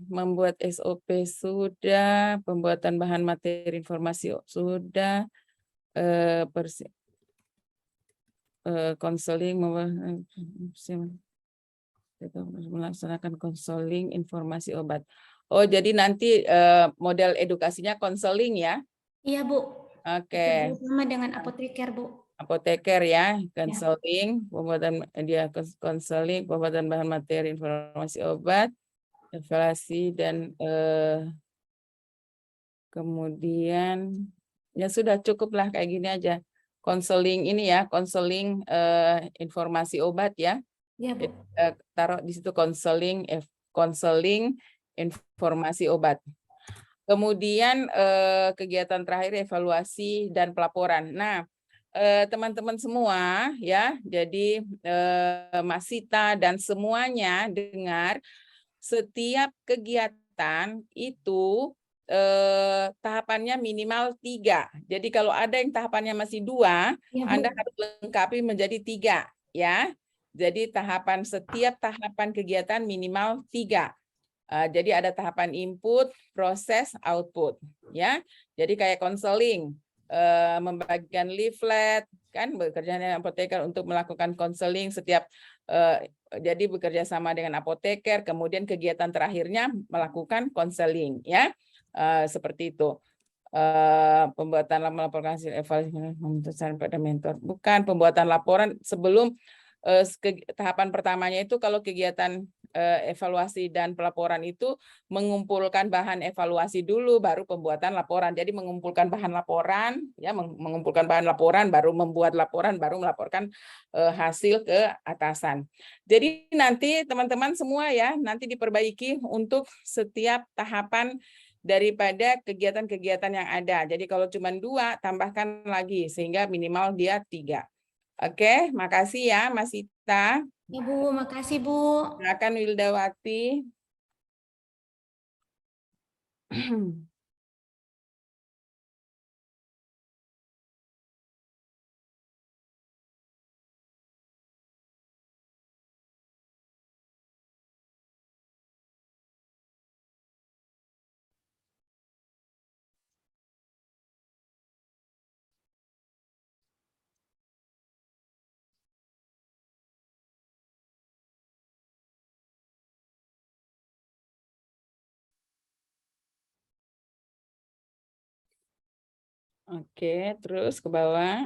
Membuat SOP sudah, pembuatan bahan materi informasi sudah, konseling, melaksanakan konseling informasi obat. Oh, jadi nanti model edukasinya konseling, ya? Iya, Bu. Oke. Sama dengan apoteker, Bu. Apoteker, ya, konseling, pembuatan dia konseling, pembuatan bahan materi informasi obat, evaluasi dan kemudian ya sudah cukuplah kayak gini aja. Konseling ini, ya, konseling informasi obat, ya. Iya, Bu. Taruh di situ konseling informasi obat. Kemudian kegiatan terakhir evaluasi dan pelaporan. Nah, teman-teman semua, ya, jadi Mas Sita dan semuanya dengar, setiap kegiatan itu tahapannya minimal 3. Jadi kalau ada yang tahapannya masih 2, Ya, Bu. Anda harus lengkapi menjadi 3, ya. Jadi setiap tahapan kegiatan minimal 3. Jadi ada tahapan input, proses, output, ya. Jadi kayak konseling, membagikan leaflet, kan, bekerja dengan apoteker untuk melakukan konseling setiap, jadi bekerja sama dengan apoteker, kemudian kegiatan terakhirnya melakukan konseling, ya. Seperti itu. Pembuatan melaporkan hasil evaluasi pada mentor. Bukan, pembuatan laporan sebelum tahapan pertamanya itu kalau kegiatan evaluasi dan pelaporan itu mengumpulkan bahan evaluasi dulu, baru pembuatan laporan. Jadi mengumpulkan bahan laporan, ya, mengumpulkan bahan laporan, baru membuat laporan, baru melaporkan hasil ke atasan. Jadi nanti teman-teman semua, ya, nanti diperbaiki untuk setiap tahapan daripada kegiatan-kegiatan yang ada. Jadi kalau cuma 2, tambahkan lagi sehingga minimal dia 3. Oke, makasih, ya, Mas Sita. Ya, Bu, makasih, Bu. Silakan Wildawati. Oke, terus ke bawah.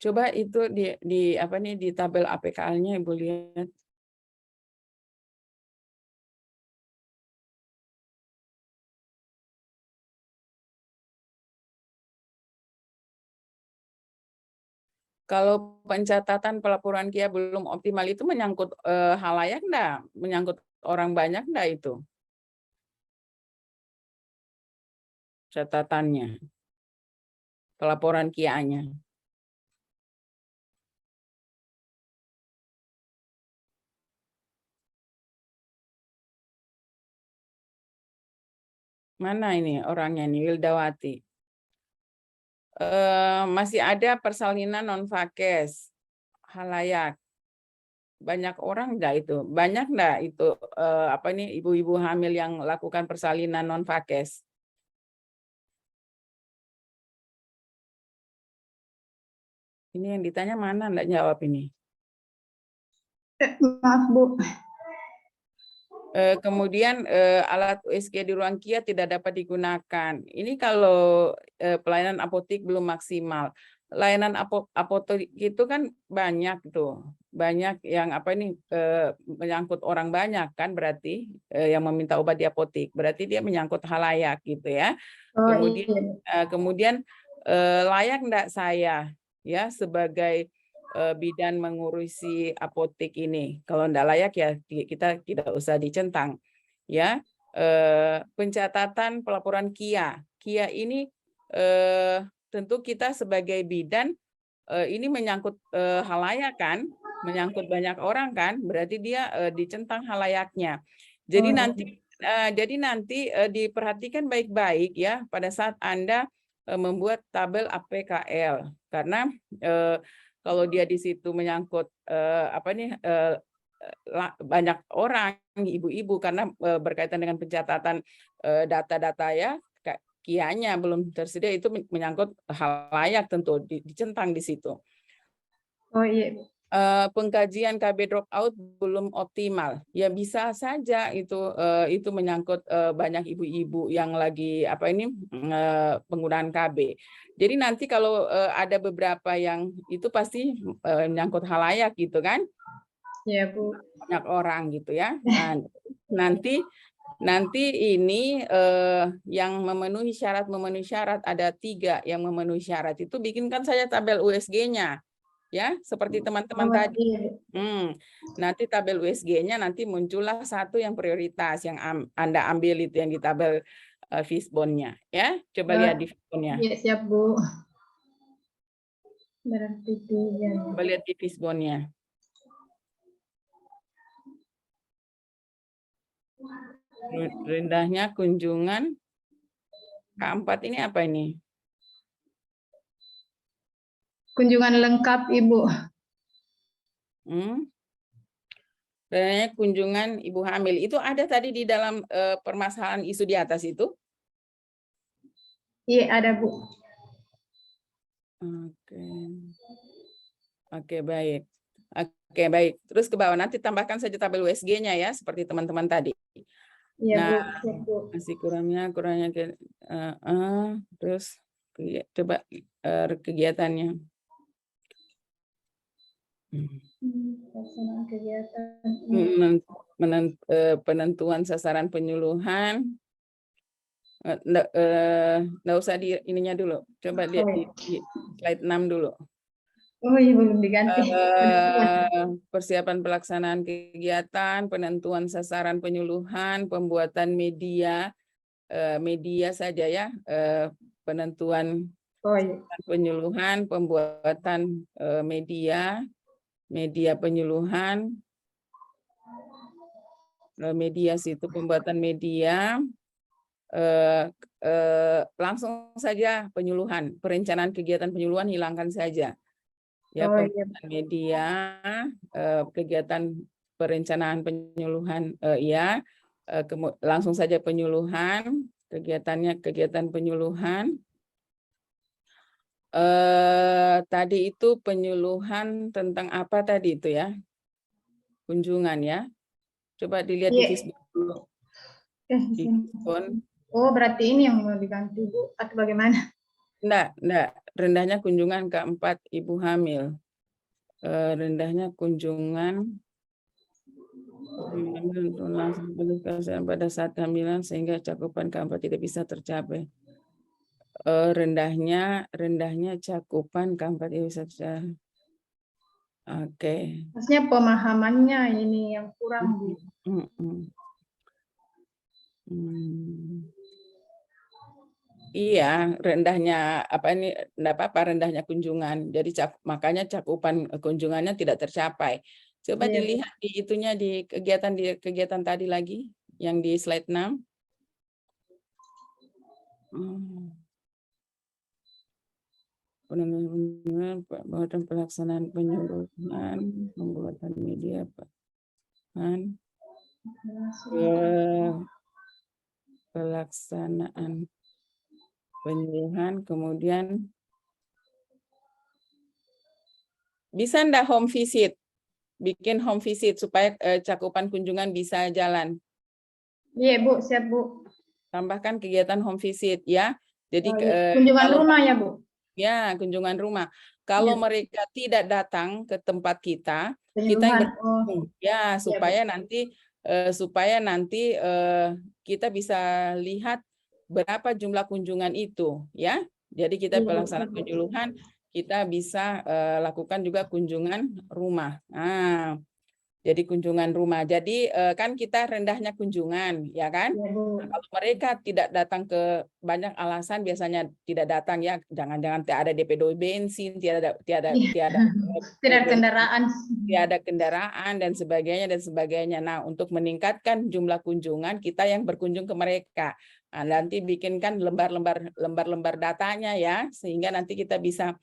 Coba itu di apa nih di tabel APKL-nya Ibu lihat. Kalau pencatatan pelaporan KIA belum optimal itu menyangkut halayak enggak? Menyangkut orang banyak enggak itu? Catatannya. Pelaporan KIA-nya. Mana ini orangnya nih, Wildawati? Masih ada persalinan non-fakes, halayak. Banyak orang enggak itu? Banyak enggak itu apa nih ibu-ibu hamil yang lakukan persalinan non-fakes? Ini yang ditanya mana enggak jawab ini? Maaf Bu. Kemudian alat USG di ruang KIA tidak dapat digunakan. Ini kalau pelayanan apotik belum maksimal. Layanan apotek itu kan banyak tuh, banyak yang apa ini menyangkut orang banyak kan berarti yang meminta obat di apotik. Berarti dia menyangkut halayak gitu ya. Kemudian layak enggak saya ya sebagai bidan mengurusi apotek ini. Kalau enggak layak ya kita tidak usah dicentang. Ya, pencatatan pelaporan KIA. KIA ini tentu kita sebagai bidan ini menyangkut halayak kan, menyangkut banyak orang kan, berarti dia dicentang halayaknya. Jadi nanti diperhatikan baik-baik ya pada saat Anda membuat tabel APKL karena kalau dia di situ menyangkut banyak orang, ibu-ibu karena berkaitan dengan pencatatan data-data ya, KIA-nya belum tersedia itu menyangkut halayak tentu dicentang di situ. Oh iya. Pengkajian KB dropout belum optimal. Ya bisa saja itu menyangkut banyak ibu-ibu yang lagi penggunaan KB. Jadi nanti kalau ada beberapa yang itu pasti menyangkut halayak gitu kan? Iya Bu. Banyak orang gitu ya. Nah, nanti ini yang memenuhi syarat ada 3 yang memenuhi syarat itu bikinkan saja tabel USG-nya. Ya, seperti teman-teman tadi. Nanti tabel USG-nya nanti muncullah satu yang prioritas yang Anda ambil itu yang di tabel Fishbone-nya, ya. Coba lihat di Fishbone-nya. Iya, siap Bu. Berarti Coba lihat di Fishbone-nya. Rendahnya kunjungan keempat ini apa ini? kunjungan lengkap Ibu. Dan kunjungan ibu hamil itu ada tadi di dalam permasalahan isu di atas itu? Iya ada Bu. Oke, baik. Oke, baik. Terus ke bawah nanti tambahkan saja tabel USG-nya ya, seperti teman-teman tadi. Iya Bu. Masih kurangnya terus coba kegiatannya. Penentuan sasaran penyuluhan. Nggak usah di ininya dulu. Coba lihat di slide 6 dulu. Oh iya belum diganti. Persiapan pelaksanaan kegiatan, penentuan sasaran penyuluhan, pembuatan media saja ya, penentuan penyuluhan, pembuatan media penyuluhan, media situ pembuatan media, langsung saja penyuluhan, perencanaan kegiatan penyuluhan hilangkan saja. Ya, pembuatan media, kegiatan perencanaan penyuluhan, langsung saja penyuluhan, kegiatan penyuluhan. Tadi itu penyuluhan tentang apa tadi itu ya? Kunjungan ya. Coba dilihat di Facebook dulu. Oh, berarti ini yang mau diganti Bu atau bagaimana? Enggak. rendahnya kunjungan keempat ibu hamil. Rendahnya kunjungan untuk langsung kesehatan pada saat kehamilan sehingga cakupan keempat tidak bisa tercapai. Rendahnya cakupan keempat tidak bisa tercapai. Oke. Maksudnya pemahamannya ini yang kurang, Bu. Iya, rendahnya apa ini enggak apa-apa rendahnya kunjungan. Jadi makanya cakupan kunjungannya tidak tercapai. Coba dilihat di itunya di kegiatan tadi lagi yang di slide 6. Pembuatan pelaksanaan penyuluhan, pembuatan media, pelaksanaan penyuluhan, kemudian bisa enggak home visit, bikin home visit supaya cakupan kunjungan bisa jalan. Iya, Bu, siap, Bu. Tambahkan kegiatan home visit ya. Jadi kunjungan rumah ya, Bu. Ya, kunjungan rumah. Kalau mereka tidak datang ke tempat kita yang berkunjung ya supaya nanti kita bisa lihat berapa jumlah kunjungan itu ya. Jadi kita pelaksanaan penyuluhan, kita bisa lakukan juga kunjungan rumah. Nah, jadi kunjungan rumah. Jadi kan kita rendahnya kunjungan, ya kan? Nah, kalau mereka tidak datang ke banyak alasan biasanya tidak datang ya. Jangan-jangan tidak ada DP2 bensin, tidak kendaraan dan sebagainya. Nah, untuk meningkatkan jumlah kunjungan kita yang berkunjung ke mereka. Nah, nanti bikinkan lembar-lembar datanya ya, sehingga nanti kita bisa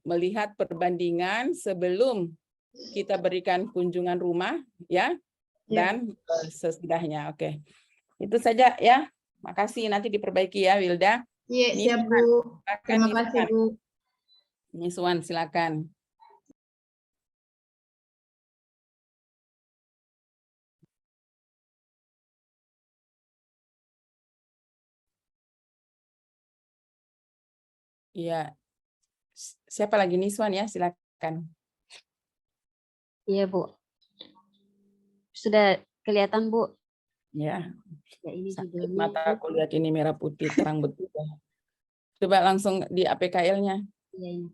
melihat perbandingan sebelum kita berikan kunjungan rumah ya dan sesudahnya. Oke. Itu saja ya. Makasih, nanti diperbaiki ya Wilda. Iya, siap Bu. Terima kasih Bu. Niswan silakan. Iya. Siapa lagi Niswan ya, silakan. Iya, Bu. Sudah kelihatan, Bu? Ya. Ya, ini sakit mata aku lihat ini merah putih terang betul. Coba langsung di APKL-nya. Iya, iya.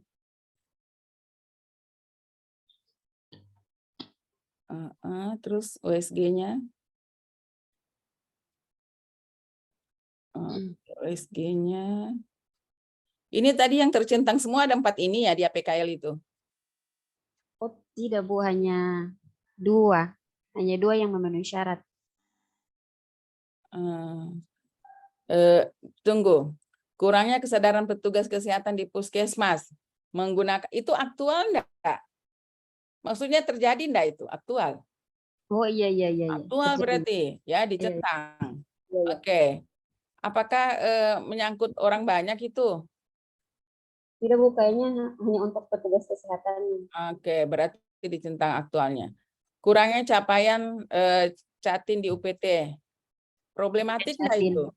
Terus OSG-nya. OSG-nya. Ini tadi yang tercentang semua ada 4 ini ya di APKL itu. Oh, tidak Bu, hanya 2. Hanya 2 yang memenuhi syarat. Tunggu. Kurangnya kesadaran petugas kesehatan di puskesmas. Menggunakan itu aktual enggak? Maksudnya terjadi enggak itu? Aktual. Oh iya. Aktual berarti ya dicentang. Oke. Apakah menyangkut orang banyak itu? Tidak Bu, kayaknya hanya untuk petugas kesehatan. Oke, berarti dicentang aktualnya. Kurangnya capaian Catin di UPT. Problematik enggak itu?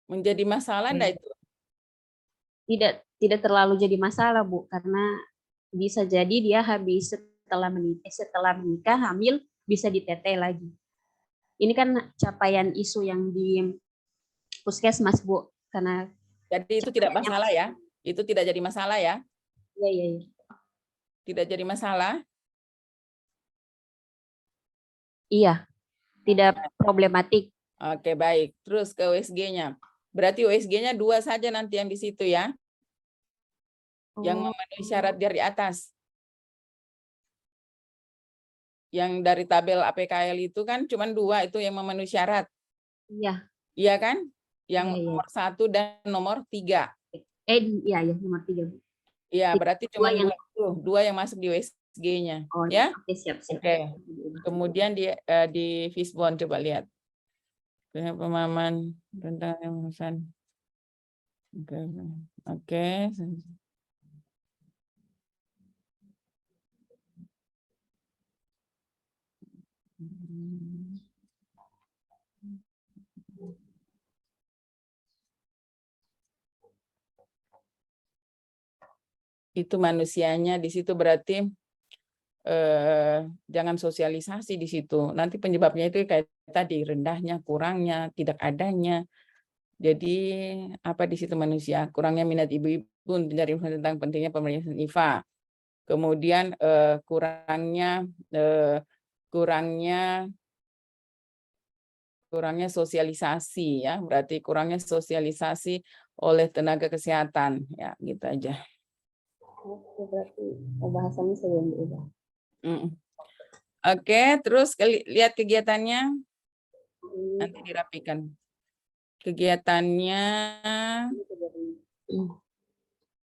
Menjadi masalah enggak itu? Tidak terlalu jadi masalah Bu, karena bisa jadi dia habis setelah menikah hamil bisa diteteh lagi. Ini kan capaian isu yang di puskesmas Bu, karena jadi itu tidak masalah ya? Itu tidak jadi masalah ya? Iya. Tidak jadi masalah? Iya, tidak problematik. Oke, baik. Terus ke OSG-nya. Berarti OSG-nya 2 saja nanti yang di situ ya? Yang memenuhi syarat dari atas. Yang dari tabel APKL itu kan cuma 2 itu yang memenuhi syarat. Iya. Iya kan? Yang nomor 1 dan nomor 3. Iya, nomor 3. Iya, berarti cuma 2 yang masuk di OSG-nya. Oh, ya? Oke, siap. Oke. Kemudian di Fishbone coba lihat. Pemahaman tentang emosan. Oke. itu manusianya di situ berarti jangan sosialisasi di situ. Nanti penyebabnya itu kayak tadi, rendahnya, kurangnya, tidak adanya. Jadi apa di situ manusia? Kurangnya minat ibu-ibu mencari informasi tentang pentingnya pemeriksaan IVA. Kemudian kurangnya sosialisasi ya, berarti kurangnya sosialisasi oleh tenaga kesehatan ya, gitu aja. Berarti bahasannya sebelum diubah. Oke, terus lihat kegiatannya, nanti dirapikan. Kegiatannya,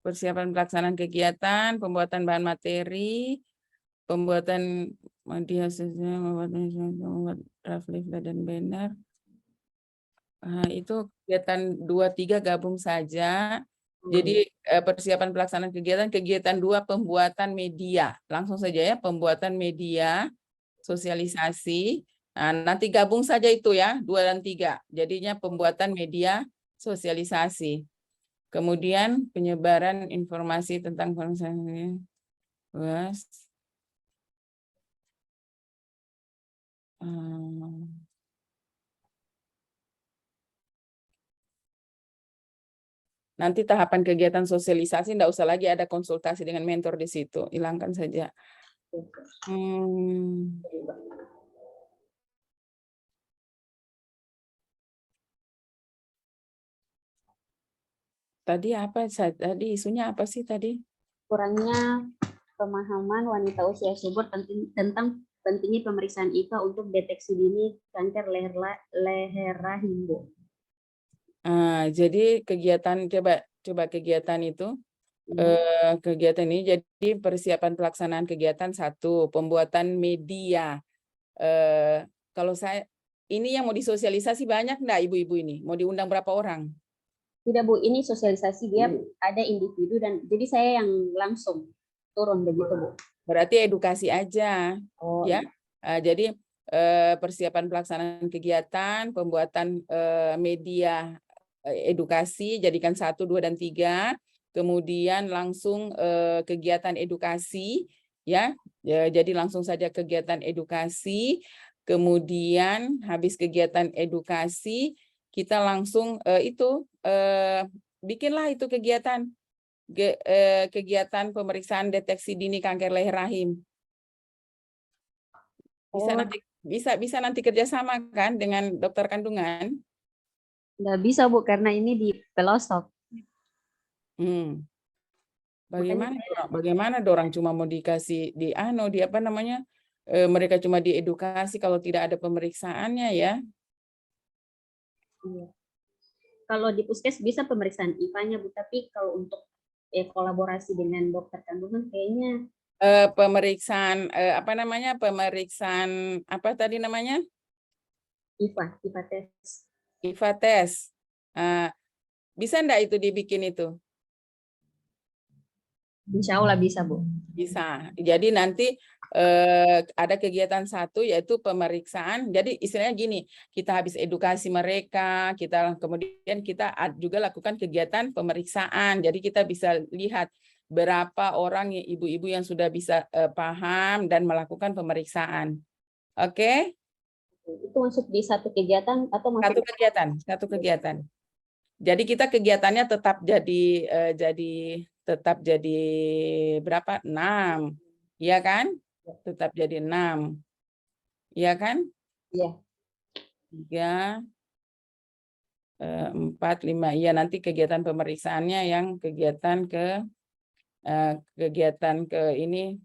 persiapan pelaksanaan kegiatan, pembuatan bahan materi, pembuatan media sosial, membuat draft leaflet dan banner. Itu kegiatan 2-3 gabung saja. Jadi persiapan pelaksanaan kegiatan 2 pembuatan media. Langsung saja ya, pembuatan media, sosialisasi. Nah, nanti gabung saja itu ya, 2 dan 3. Jadinya pembuatan media, sosialisasi. Kemudian penyebaran informasi tentang pemeriksaan. Nanti tahapan kegiatan sosialisasi enggak usah lagi ada konsultasi dengan mentor di situ, hilangkan saja. Tadi apa? Tadi isunya apa sih tadi? Kurangnya pemahaman wanita usia subur tentang pentingnya pemeriksaan IVA untuk deteksi dini kanker leher rahim, Bu. Jadi kegiatan coba kegiatan itu kegiatan ini jadi persiapan pelaksanaan kegiatan 1, pembuatan media. Kalau saya ini yang mau disosialisasi banyak enggak ibu-ibu ini? Mau diundang berapa orang? Tidak, Bu, ini sosialisasi dia ada individu dan jadi saya yang langsung turun begitu, Bu. Berarti edukasi aja. Ya. Jadi persiapan pelaksanaan kegiatan, pembuatan media edukasi jadikan 1, 2 dan 3. Kemudian langsung kegiatan edukasi ya. Jadi langsung saja kegiatan edukasi. Kemudian habis kegiatan edukasi kita langsung bikinlah itu kegiatan pemeriksaan deteksi dini kanker leher rahim. Bisa nanti kerjasama kan dengan dokter kandungan? Nggak bisa, Bu, karena ini di pelosok. Bagaimana orang cuma mau dikasih di apa namanya? Mereka cuma diedukasi kalau tidak ada pemeriksaannya ya. Iya. Kalau di puskes bisa pemeriksaan IVA-nya, Bu, tapi kalau untuk kolaborasi dengan dokter kandungan kayaknya pemeriksaan apa namanya? Pemeriksaan apa tadi namanya? IVA tes. IVA tes. Bisa enggak itu dibikin itu? Insya Allah bisa, Bu. Bisa. Jadi nanti ada kegiatan 1 yaitu pemeriksaan. Jadi istilahnya gini, kita habis edukasi mereka, kemudian kita juga lakukan kegiatan pemeriksaan. Jadi kita bisa lihat berapa orang ibu-ibu yang sudah bisa paham dan melakukan pemeriksaan. Oke? Itu masuk di satu kegiatan atau masuk satu kegiatan. Jadi kita kegiatannya tetap jadi berapa? 6. Iya kan? Tetap jadi 6. Iya kan? Iya. 3, 4, 5. Iya, nanti kegiatan pemeriksaannya yang kegiatan ke ini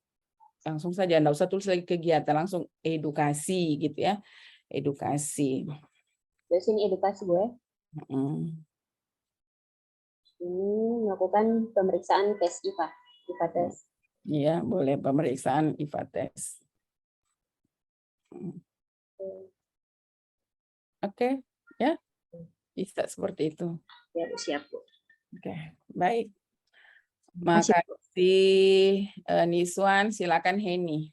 langsung saja, enggak usah tulis lagi kegiatan, langsung edukasi gitu ya. Edukasi. Di sini edukasi, Bu, ya. Ini melakukan pemeriksaan tes IVA tes. Iya, boleh pemeriksaan IVA tes. Oke, ya. Bisa seperti itu. Ya, siap, Bu. Oke, baik. Makasih Niswan, silakan Heni.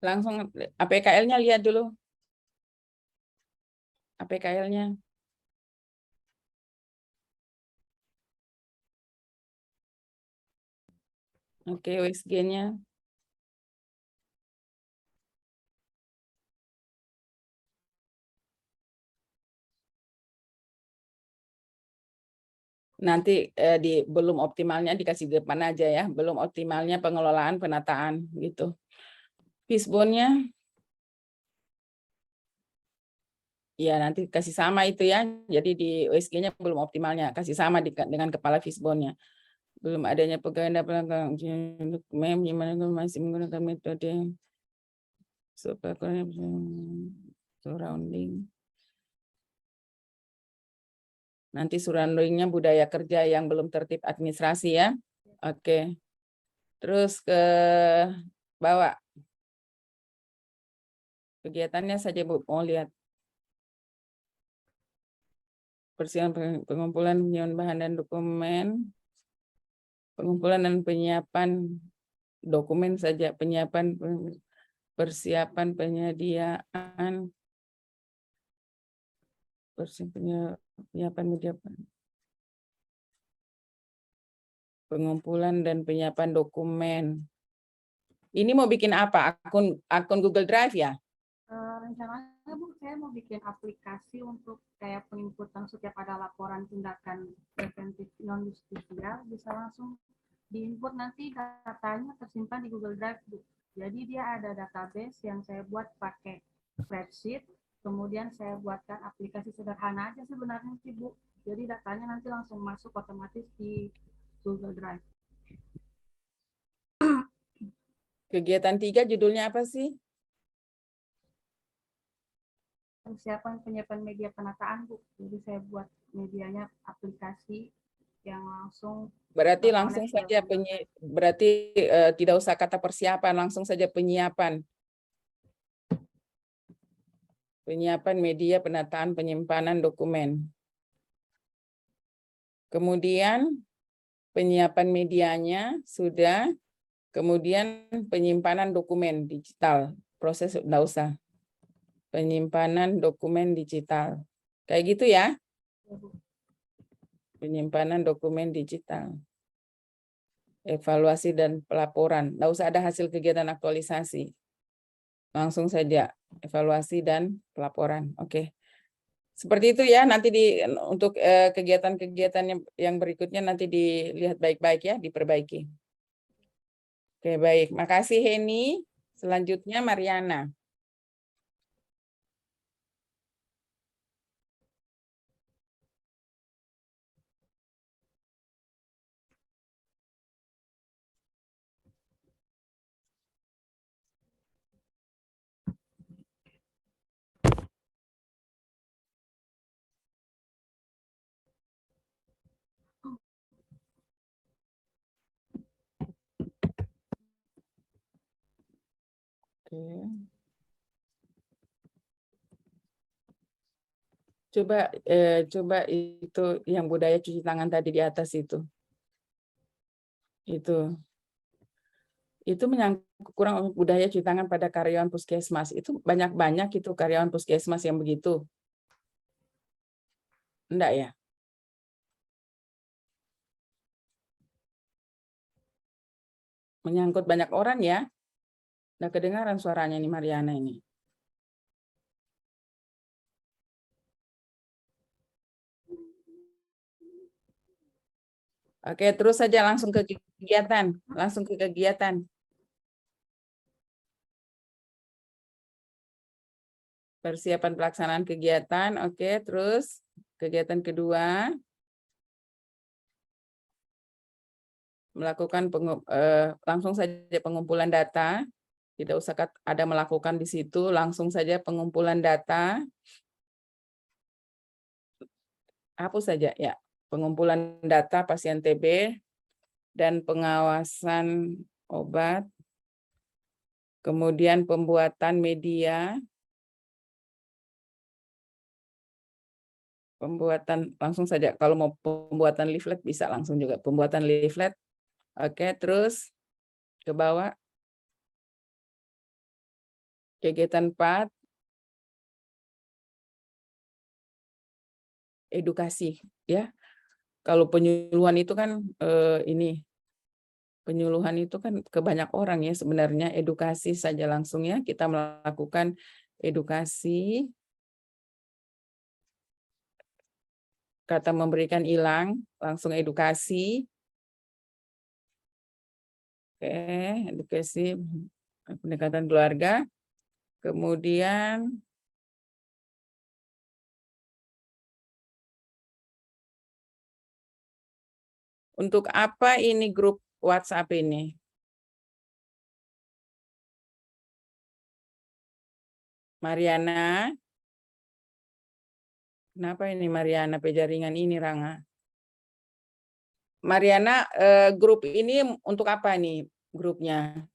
Langsung APKL-nya lihat dulu. APKL-nya. Oke, USG-nya. Nanti belum optimalnya dikasih di depan aja ya, belum optimalnya pengelolaan penataan gitu. Fishbone-nya ya nanti kasih sama itu ya. Jadi di USG-nya belum optimalnya, kasih sama dengan kepala fishbone-nya. Belum adanya pegawai dokumen gimana masih menggunakan metode surrounding. Nanti surrounding-nya budaya kerja yang belum tertib administrasi ya. Oke. Terus ke bawah. Kegiatannya saja Bu, mau lihat. Persiapan pengumpulan penyiapan bahan dan dokumen. Pengumpulan dan penyiapan dokumen saja, persiapan penyediaan penyiapan media, pengumpulan dan penyiapan dokumen. Ini mau bikin apa? Akun Google Drive ya? Rencananya Bu, saya mau bikin aplikasi untuk kayak penginputan setiap ada laporan tindakan preventif non justisia, bisa langsung diinput, nanti datanya tersimpan di Google Drive Bu. Jadi dia ada database yang saya buat pakai spreadsheet, kemudian saya buatkan aplikasi sederhana aja sebenarnya sih Bu. Jadi datanya nanti langsung masuk otomatis di Google Drive. Kegiatan 3 judulnya apa sih? Persiapan penyiapan media penataan Bu. Jadi saya buat medianya aplikasi yang langsung. Berarti langsung saja berarti tidak usah kata persiapan, langsung saja penyiapan. Penyiapan media penataan penyimpanan dokumen. Kemudian penyiapan medianya sudah, kemudian penyimpanan dokumen digital. Proses enggak usah. Penyimpanan dokumen digital. Kayak gitu ya? Penyimpanan dokumen digital. Evaluasi dan pelaporan. Nggak usah ada hasil kegiatan aktualisasi. Langsung saja evaluasi dan pelaporan. Oke. Seperti itu ya, nanti untuk kegiatan-kegiatan yang berikutnya nanti dilihat baik-baik ya, diperbaiki. Oke, baik. Makasih Heni. Selanjutnya Mariana. Coba itu yang budaya cuci tangan tadi di atas itu. Itu menyangkut kurang budaya cuci tangan pada karyawan puskesmas. Itu banyak itu karyawan puskesmas yang begitu. Enggak ya? Menyangkut banyak orang ya. Nggak kedengaran suaranya nih Mariana ini. Oke, terus saja langsung ke kegiatan. Langsung ke kegiatan. Persiapan pelaksanaan kegiatan. Oke, terus kegiatan kedua. Melakukan langsung saja pengumpulan data. Tidak usah ada melakukan di situ, langsung saja pengumpulan data. Hapus saja ya. Pengumpulan data pasien TB dan pengawasan obat. Kemudian pembuatan media. Pembuatan langsung saja, kalau mau pembuatan leaflet bisa langsung juga. Pembuatan leaflet Oke, terus ke bawah. Kegiatan 4. Edukasi, ya. Kalau penyuluhan itu kan ini penyuluhan itu kan ke banyak orang ya sebenarnya. Edukasi saja langsung ya, kita melakukan edukasi. Kata memberikan hilang, langsung edukasi. Oke, edukasi pendekatan keluarga. Kemudian untuk apa ini grup WhatsApp ini? Mariana. Kenapa ini Mariana pejaringan ini Ranga? Mariana, grup ini untuk apa nih grupnya?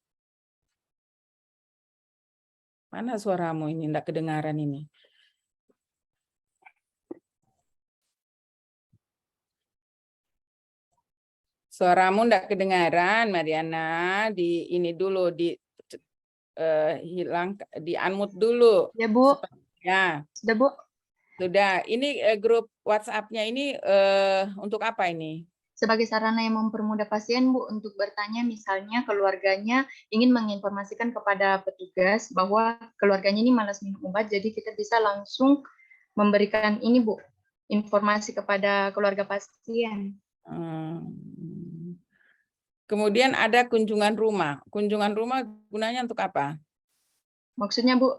Mana suaramu ini? Enggak kedengaran ini. Suaramu enggak kedengaran, Mariana. Di ini dulu hilang, di unmute dulu. Ya, Bu. Ya. Sudah, Bu. Sudah. Ini grup WhatsApp-nya ini untuk apa ini? Sebagai sarana yang mempermudah pasien, Bu, untuk bertanya misalnya keluarganya ingin menginformasikan kepada petugas bahwa keluarganya ini malas minum obat, jadi kita bisa langsung memberikan ini, Bu, informasi kepada keluarga pasien. Kemudian ada kunjungan rumah. Kunjungan rumah gunanya untuk apa? Maksudnya, Bu,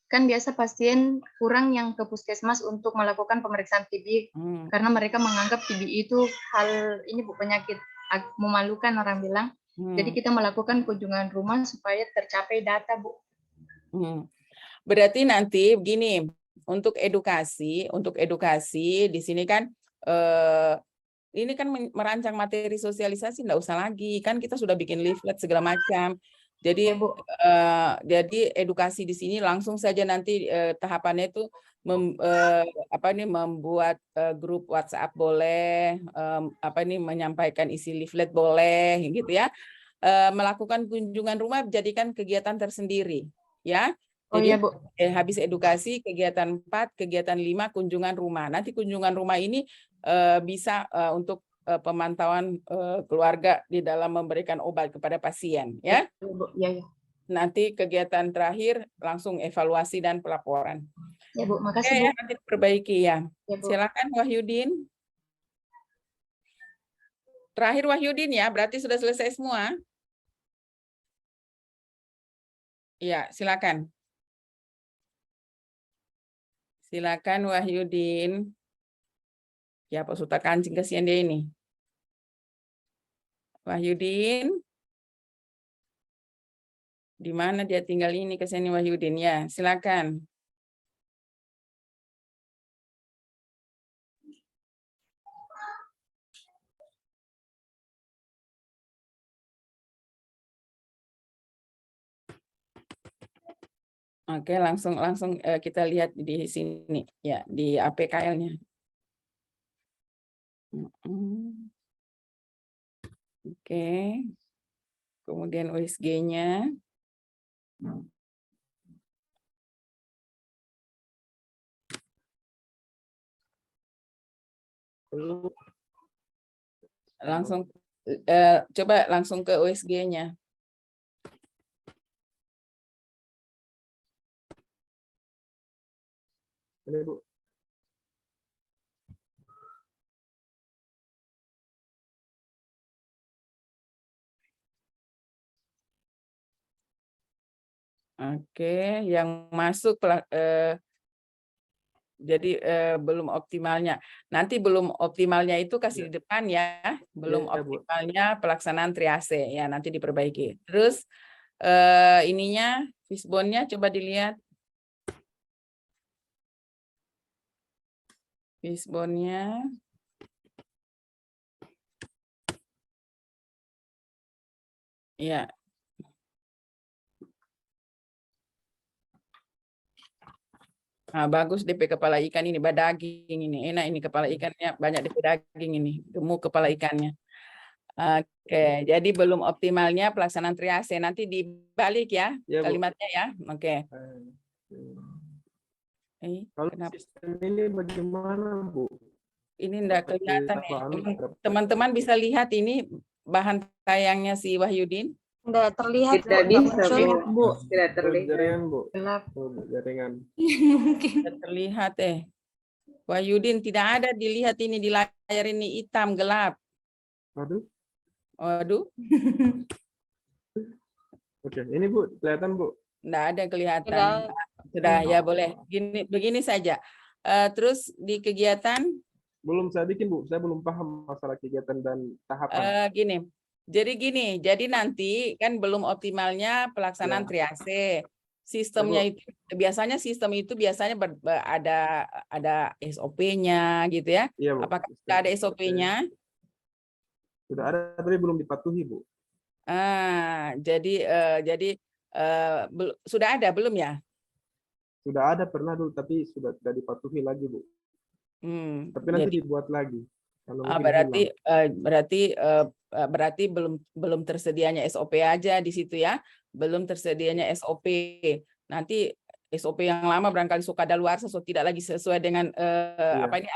kan biasa pasien kurang yang ke puskesmas untuk melakukan pemeriksaan TB karena mereka menganggap TB itu hal ini Bu, penyakit memalukan orang bilang. Jadi kita melakukan kunjungan rumah supaya tercapai data, Bu. Berarti nanti begini, untuk edukasi di sini kan ini kan merancang materi sosialisasi enggak usah lagi, kan kita sudah bikin leaflet segala macam. Jadi jadi edukasi di sini langsung saja nanti tahapannya itu membuat grup WhatsApp boleh, menyampaikan isi leaflet boleh gitu ya. Melakukan kunjungan rumah jadikan kegiatan tersendiri ya. Jadi iya, Bu. Habis edukasi kegiatan 4, kegiatan 5 kunjungan rumah. Nanti kunjungan rumah ini bisa untuk pemantauan keluarga di dalam memberikan obat kepada pasien ya. Ya. Nanti kegiatan terakhir langsung evaluasi dan pelaporan. Ya, Bu, makasih, Oke, Bu. ya, nanti perbaiki ya. Ya, Bu. Silakan Wahyudin. Terakhir Wahyudin ya, berarti sudah selesai semua. Iya, silakan. Silakan Wahyudin. Ya, Pak Suta kancing kasihan dia ini. Wahyudin. Di mana dia tinggal ini ke sini Wahyudin ya, silakan. Oke, langsung kita lihat di sini ya, di APKL-nya. Oke. Kemudian USG-nya. Langsung coba langsung ke USG-nya. Ini, Bu. Oke, yang masuk jadi belum optimalnya. Nanti belum optimalnya itu kasih di depan ya. Belum optimalnya pelaksanaan triase ya, nanti diperbaiki. Terus ininya fishbone-nya coba dilihat. Fishbone-nya. Ya. Nah, bagus DP kepala ikan ini, badaging ini. Enak ini kepala ikannya, banyak DP daging ini. Gemuk kepala ikannya. Oke, jadi belum optimalnya pelaksanaan triase. Nanti dibalik ya, Ya, Bu. kalimatnya ya. Oke. Kalau Kenapa? sistem ini bagaimana, Bu? Ini enggak Seperti kelihatan apa, ya. Teman-teman bisa lihat ini bahan tayangnya si Wahyudin? Nggak terlihat, Tidak Bu, nggak bisa, muncul. Bu. Tidak terlihat. Jaringan, Bu. Gelap. Oh, Bu, jaringan. Tidak terlihat Wahyudin tidak ada dilihat ini di layar ini hitam gelap. Aduh. Waduh, Oke, ini Bu, kelihatan, Bu. enggak ada kelihatan. Tidak. Sudah ya boleh. Begini saja. Terus di kegiatan Belum saya bikin, Bu. Saya belum paham masalah kegiatan dan tahapan. jadi nanti kan belum optimalnya pelaksanaan triase. Sistemnya itu biasanya ada SOP-nya gitu ya. Iya, Bu. Apakah sudah ada SOP-nya? Sudah ada, tapi belum dipatuhi, Bu. Jadi sudah ada belum ya? Sudah ada pernah dulu, tapi sudah tidak dipatuhi lagi, Bu. Tapi nanti dibuat lagi. Kalau mungkin hilang. berarti belum tersedianya SOP aja di situ ya, belum tersedianya SOP. Nanti SOP yang lama barangkali suka daluarsa, tidak lagi sesuai dengan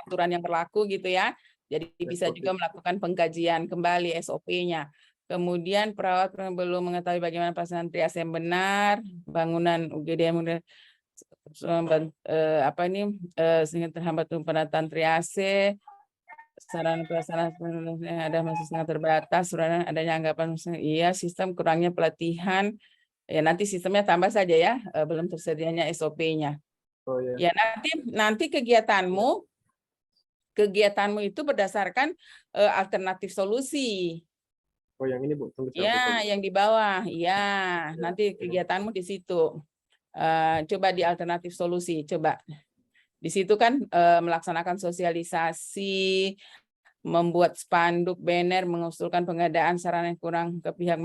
aturan yang berlaku gitu ya. Jadi bisa juga melakukan pengkajian kembali SOP-nya. Kemudian perawat belum mengetahui bagaimana pelaksanaan triase yang benar, bangunan UGD yang sehingga terhambat pendataan triase, sarana pelaksanaan ada masih sangat terbatas, surana adanya anggapan iya sistem kurangnya pelatihan, ya nanti sistemnya tambah saja ya, belum tersedianya SOP-nya. Oh, ya. Ya nanti kegiatanmu itu berdasarkan alternatif solusi. Oh, yang ini, Bu. Ya, yang di bawah. Ya, nanti kegiatanmu di situ. Coba di alternatif solusi, coba. Di situ kan melaksanakan sosialisasi, membuat spanduk, banner, mengusulkan pengadaan sarana yang kurang ke pihak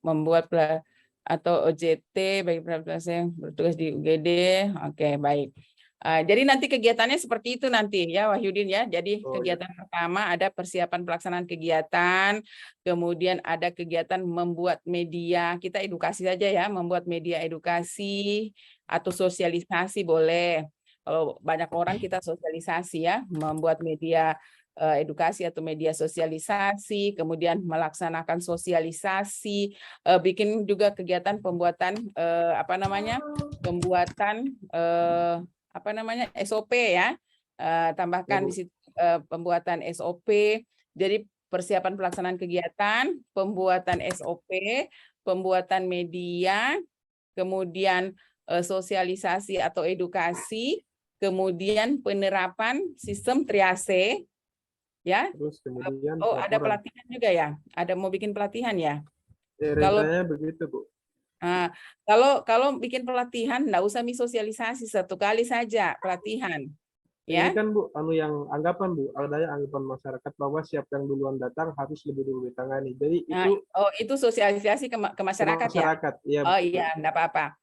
membuat atau OJT bagi perawat yang bertugas di UGD. Oke, baik. Jadi nanti kegiatannya seperti itu nanti ya Wahyudin ya. Jadi kegiatan pertama ada persiapan pelaksanaan kegiatan, kemudian ada kegiatan membuat media, kita edukasi saja ya, membuat media edukasi atau sosialisasi boleh. Kalau banyak orang kita sosialisasi ya, membuat media edukasi atau media sosialisasi, kemudian melaksanakan sosialisasi, bikin juga kegiatan pembuatan SOP ya, tambahkan di situ pembuatan SOP. Jadi persiapan pelaksanaan kegiatan, pembuatan SOP, pembuatan media, kemudian sosialisasi atau edukasi, kemudian penerapan sistem triase, ya. Terus kemudian ada pelatihan juga ya, ada mau bikin pelatihan ya. Rencananya begitu, Bu. Kalau bikin pelatihan, nggak usah sosialisasi, satu kali saja pelatihan. Ya. Ini kan, Bu, yang anggapan, Bu, ada anggapan masyarakat bahwa siap yang duluan datang harus lebih dulu ditangani. Jadi itu sosialisasi ke masyarakat ya. Iya, oh iya, enggak apa-apa.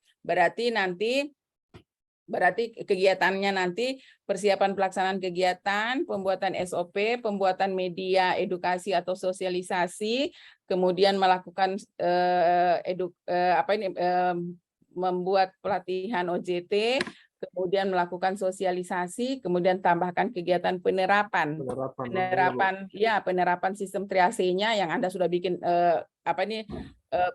Berarti kegiatannya nanti persiapan pelaksanaan kegiatan, pembuatan SOP, pembuatan media edukasi atau sosialisasi, kemudian melakukan membuat pelatihan OJT, kemudian melakukan sosialisasi, kemudian tambahkan kegiatan penerapan sistem triasenya yang Anda sudah bikin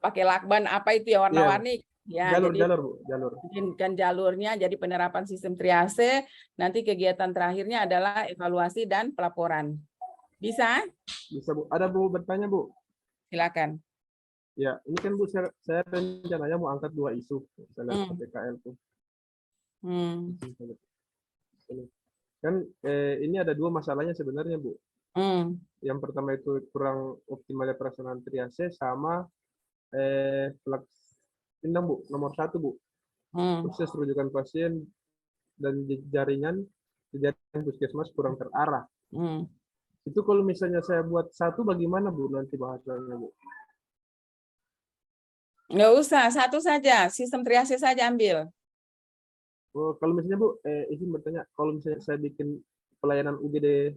pakai lakban apa itu ya warna-warni. Ya, jalur. Bikinkan jalurnya, jadi penerapan sistem triase, nanti kegiatan terakhirnya adalah evaluasi dan pelaporan. Bisa? Bisa, Bu. Ada, Bu, bertanya, Bu? Silakan. Ya, ini kan, Bu, saya rencananya mau angkat 2 isu, misalnya PKL tuh. Kan ini ada 2 masalahnya sebenarnya, Bu. Yang pertama itu kurang optimalnya pelaksanaan triase sama Bu, nomor 1, Bu. Proses rujukan pasien dan jaringan puskesmas kurang terarah. Itu kalau misalnya saya buat 1 bagaimana, Bu, nanti bahasanya, Bu? Nggak usah, 1 saja, sistem triase saja ambil. Oh, kalau misalnya, Bu, izin bertanya, kalau misalnya saya bikin pelayanan UGD,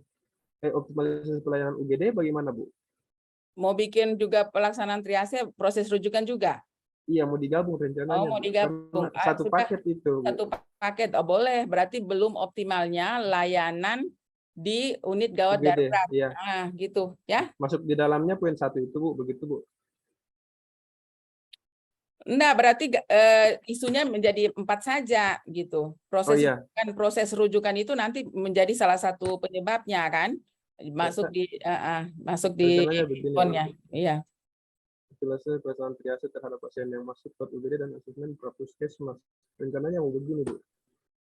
optimalisasi pelayanan UGD bagaimana, Bu? mau bikin juga pelaksanaan triase, proses rujukan juga. Iya, mau digabung rencananya. Oh, mau digabung. Satu paket itu. Satu paket, oh boleh. Berarti belum optimalnya layanan di unit gawat UGD, darurat. iya. Gitu ya. Masuk di dalamnya poin 1 itu, Bu, begitu, Bu. Enggak, berarti isunya menjadi 4 saja gitu. Proses rujukan itu nanti menjadi salah satu penyebabnya kan, masuk di ponnya. Iya. Jelasnya pelaksanaan triase terhadap pasien yang masuk ke UGD dan asesmen prapuskesmas. Rencananya mau begini, Bu.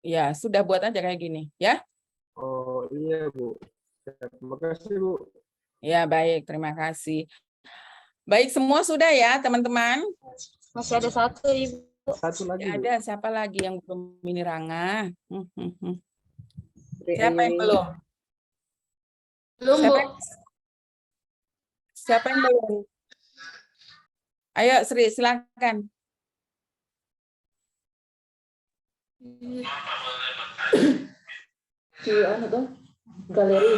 Ya, sudah buat aja kayak gini, ya. Oh iya, Bu. Terima kasih, Bu. Ya, baik. Terima kasih. Baik, semua sudah ya, teman-teman? Masih ada 1, Ibu. 1 lagi, Bu. Ada, siapa lagi yang belum ini, Ranga? Siapa yang belum? Belum, Bu. Siapa yang belum? Ayo, Sri, silakan. Galeri.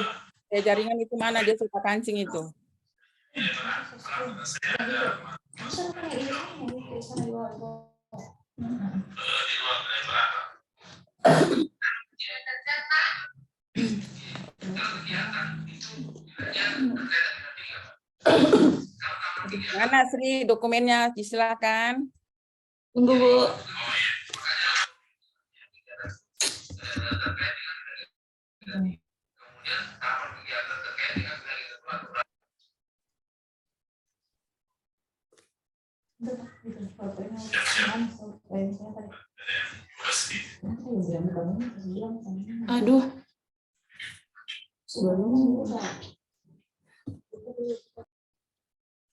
Ya, jaringan itu mana? Dia suka kancing itu. Mana Sri dokumennya? Silakan. Tunggu, Bu. Aduh.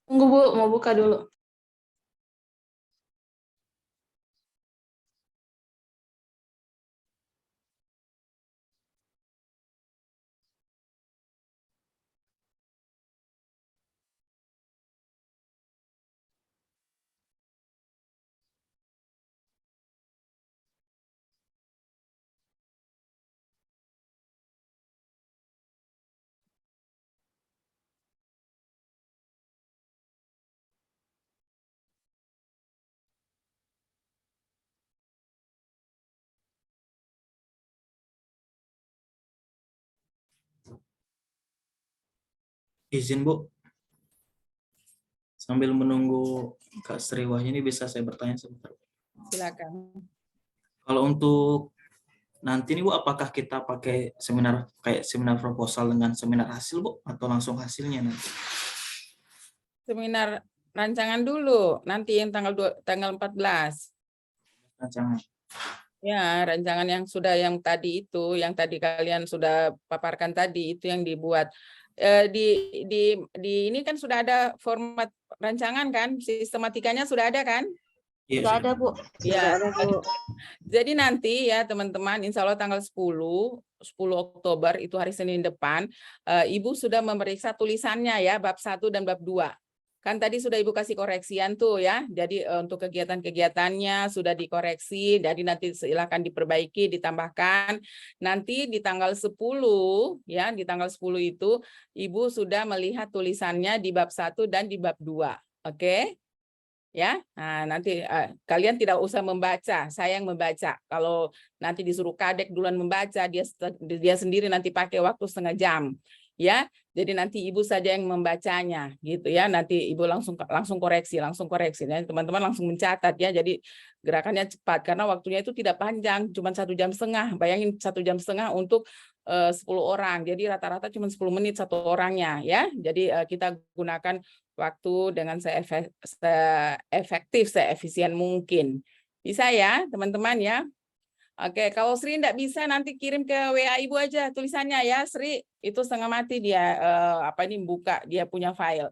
Tunggu, Bu, mau buka dulu. Izin, Bu. Sambil menunggu Kak Sri Wahyuni bisa saya bertanya sebentar? Silakan. Kalau untuk nanti nih, Bu, apakah kita pakai seminar kayak seminar proposal dengan seminar hasil, Bu, atau langsung hasilnya nanti? Seminar rancangan dulu, nanti yang tanggal 14. Rancangan. Ya, rancangan yang tadi itu, yang tadi kalian sudah paparkan tadi, itu yang dibuat. Di ini kan sudah ada format rancangan kan, sistematikanya sudah ada kan? Sudah ada, Bu. Ya. Jadi nanti ya teman-teman, insya Allah tanggal 10 Oktober itu hari Senin depan, Ibu sudah memeriksa tulisannya ya, bab 1 dan bab 2. Kan tadi sudah Ibu kasih koreksian tuh ya. Jadi untuk kegiatan-kegiatannya sudah dikoreksi, jadi nanti silakan diperbaiki, ditambahkan. Nanti di tanggal 10 ya, di tanggal 10 itu Ibu sudah melihat tulisannya di bab 1 dan di bab 2. Oke? Ya. Nah, nanti kalian tidak usah membaca, saya yang membaca. Kalau nanti disuruh kadek duluan membaca, dia sendiri nanti pakai waktu setengah jam. Ya, jadi nanti Ibu saja yang membacanya, gitu ya. Nanti Ibu langsung koreksi. Ya, teman-teman langsung mencatat ya. Jadi gerakannya cepat karena waktunya itu tidak panjang, cuma 1,5 jam. Bayangin 1,5 jam untuk 10 orang. Jadi rata-rata cuma 10 menit satu orangnya ya. Jadi kita gunakan waktu dengan seefektif, seefisien mungkin. Bisa ya, teman-teman ya. Oke, kalau Sri enggak bisa nanti kirim ke WA Ibu aja tulisannya ya, Sri. Itu setengah mati dia buka, dia punya file.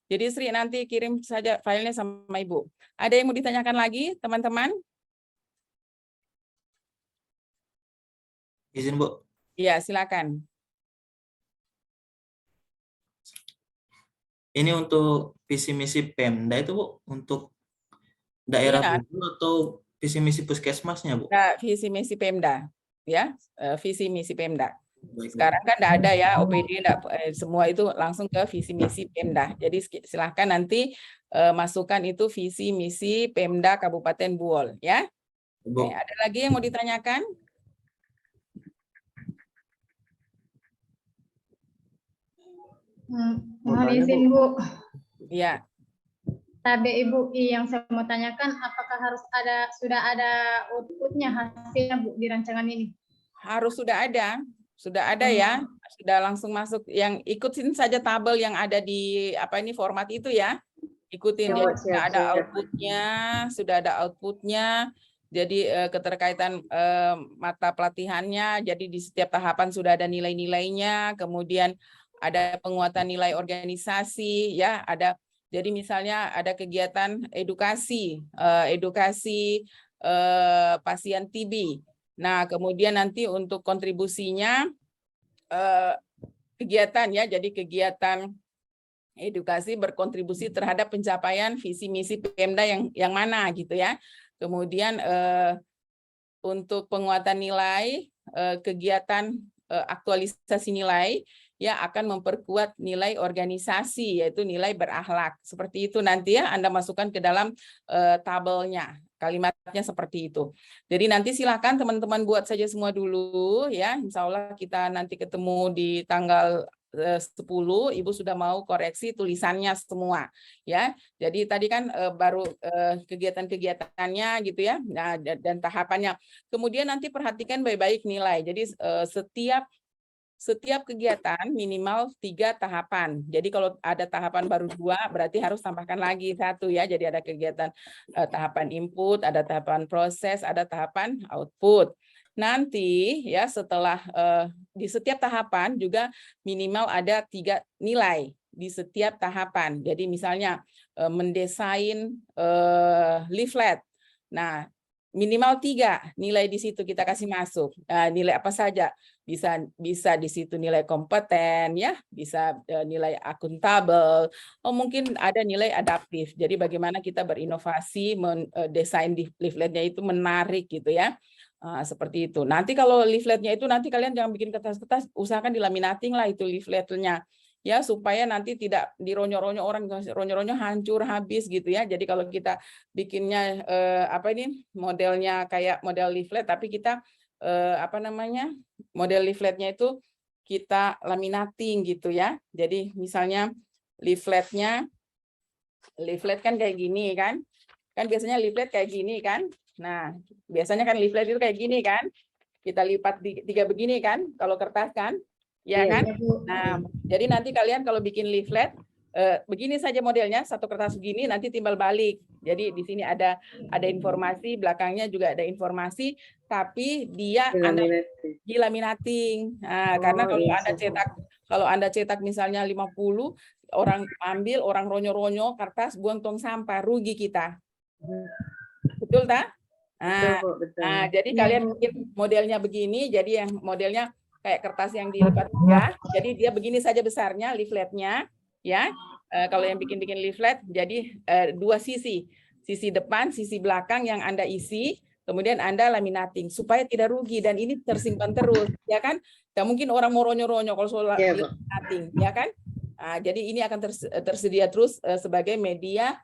Jadi Sri nanti kirim saja filenya sama Ibu. Ada yang mau ditanyakan lagi, teman-teman? Izin, Bu. Iya, silakan. Ini untuk visi misi Pemda itu, Bu, untuk daerah dulu atau visi misi puskesmasnya, Bu? Nah, visi misi Pemda, ya, visi misi Pemda. Sekarang kan enggak ada ya OPD, semua itu langsung ke visi misi Pemda. Jadi silahkan nanti masukkan itu visi misi Pemda Kabupaten Buol ya. Oke, ada lagi yang mau ditanyakan? Mohon izin Bu. Iya. Tadi Ibu yang saya mau tanyakan, apakah sudah ada outputnya hasilnya Bu di rancangan ini? Harus sudah ada ya, sudah langsung masuk. Yang ikutin saja tabel yang ada di format itu ya, ikutin. Jadi sudah ada outputnya. Jadi keterkaitan mata pelatihannya. Jadi di setiap tahapan sudah ada nilai-nilainya. Kemudian ada penguatan nilai organisasi ya, ada. Jadi misalnya ada kegiatan edukasi pasien TB. Nah, kemudian nanti untuk kontribusinya kegiatan ya, jadi kegiatan edukasi berkontribusi terhadap pencapaian visi misi Pemda yang mana gitu ya. Kemudian untuk penguatan nilai, kegiatan aktualisasi nilai ya akan memperkuat nilai organisasi, yaitu nilai berakhlak. Seperti itu nanti ya Anda masukkan ke dalam tabelnya. Kalimatnya seperti itu. Jadi nanti silakan teman-teman buat saja semua dulu ya. Insya Allah kita nanti ketemu di tanggal 10, Ibu sudah mau koreksi tulisannya semua ya. Jadi tadi kan baru kegiatan-kegiatannya gitu ya. Nah, dan tahapannya. Kemudian nanti perhatikan baik-baik nilai. Jadi setiap kegiatan minimal 3 tahapan. Jadi kalau ada tahapan baru 2, berarti harus tambahkan lagi 1 ya. Jadi ada kegiatan tahapan input, ada tahapan proses, ada tahapan output. Nanti ya setelah di setiap tahapan juga minimal ada 3 nilai di setiap tahapan. Jadi misalnya mendesain leaflet. Nah, minimal 3 nilai di situ kita kasih masuk. Nilai apa saja? Bisa di situ nilai kompeten ya, bisa nilai akuntabel, mungkin ada nilai adaptif. Jadi bagaimana kita berinovasi mendesain leafletnya itu menarik gitu ya. Seperti itu. Nanti kalau leafletnya itu nanti kalian jangan bikin kertas-kertas, usahakan dilaminating lah itu leafletnya. Ya supaya nanti tidak dironyo-ronyo orang, ronyo-ronyo hancur habis gitu ya. Jadi kalau kita bikinnya modelnya kayak model leaflet, tapi kita model leafletnya itu kita laminating gitu ya. Jadi misalnya leaflet kan kayak gini kan biasanya leaflet kayak gini kan. Nah biasanya kan leaflet itu kayak gini kan, kita lipat 3 begini kan kalau kertas kan. Ya kan? Nah, jadi nanti kalian kalau bikin leaflet begini saja modelnya, satu kertas begini nanti timbal balik. Jadi di sini ada informasi, belakangnya juga ada informasi, tapi dia dilaminating. Nah, karena kalau Anda cetak misalnya 50, orang ambil, orang ronyo-ronyo kertas, buang tong sampah, rugi kita. Betul tak? Nah, jadi kalian bikin modelnya begini, jadi yang modelnya kayak kertas yang dilipat ya. Jadi dia begini saja besarnya leafletnya ya. Kalau yang bikin leaflet jadi 2 sisi depan, sisi belakang yang Anda isi, kemudian Anda laminating supaya tidak rugi dan ini tersimpan terus ya kan. Gak mungkin orang mau ronyo-ronyo kalau soal laminating ya kan. Jadi ini akan tersedia terus sebagai media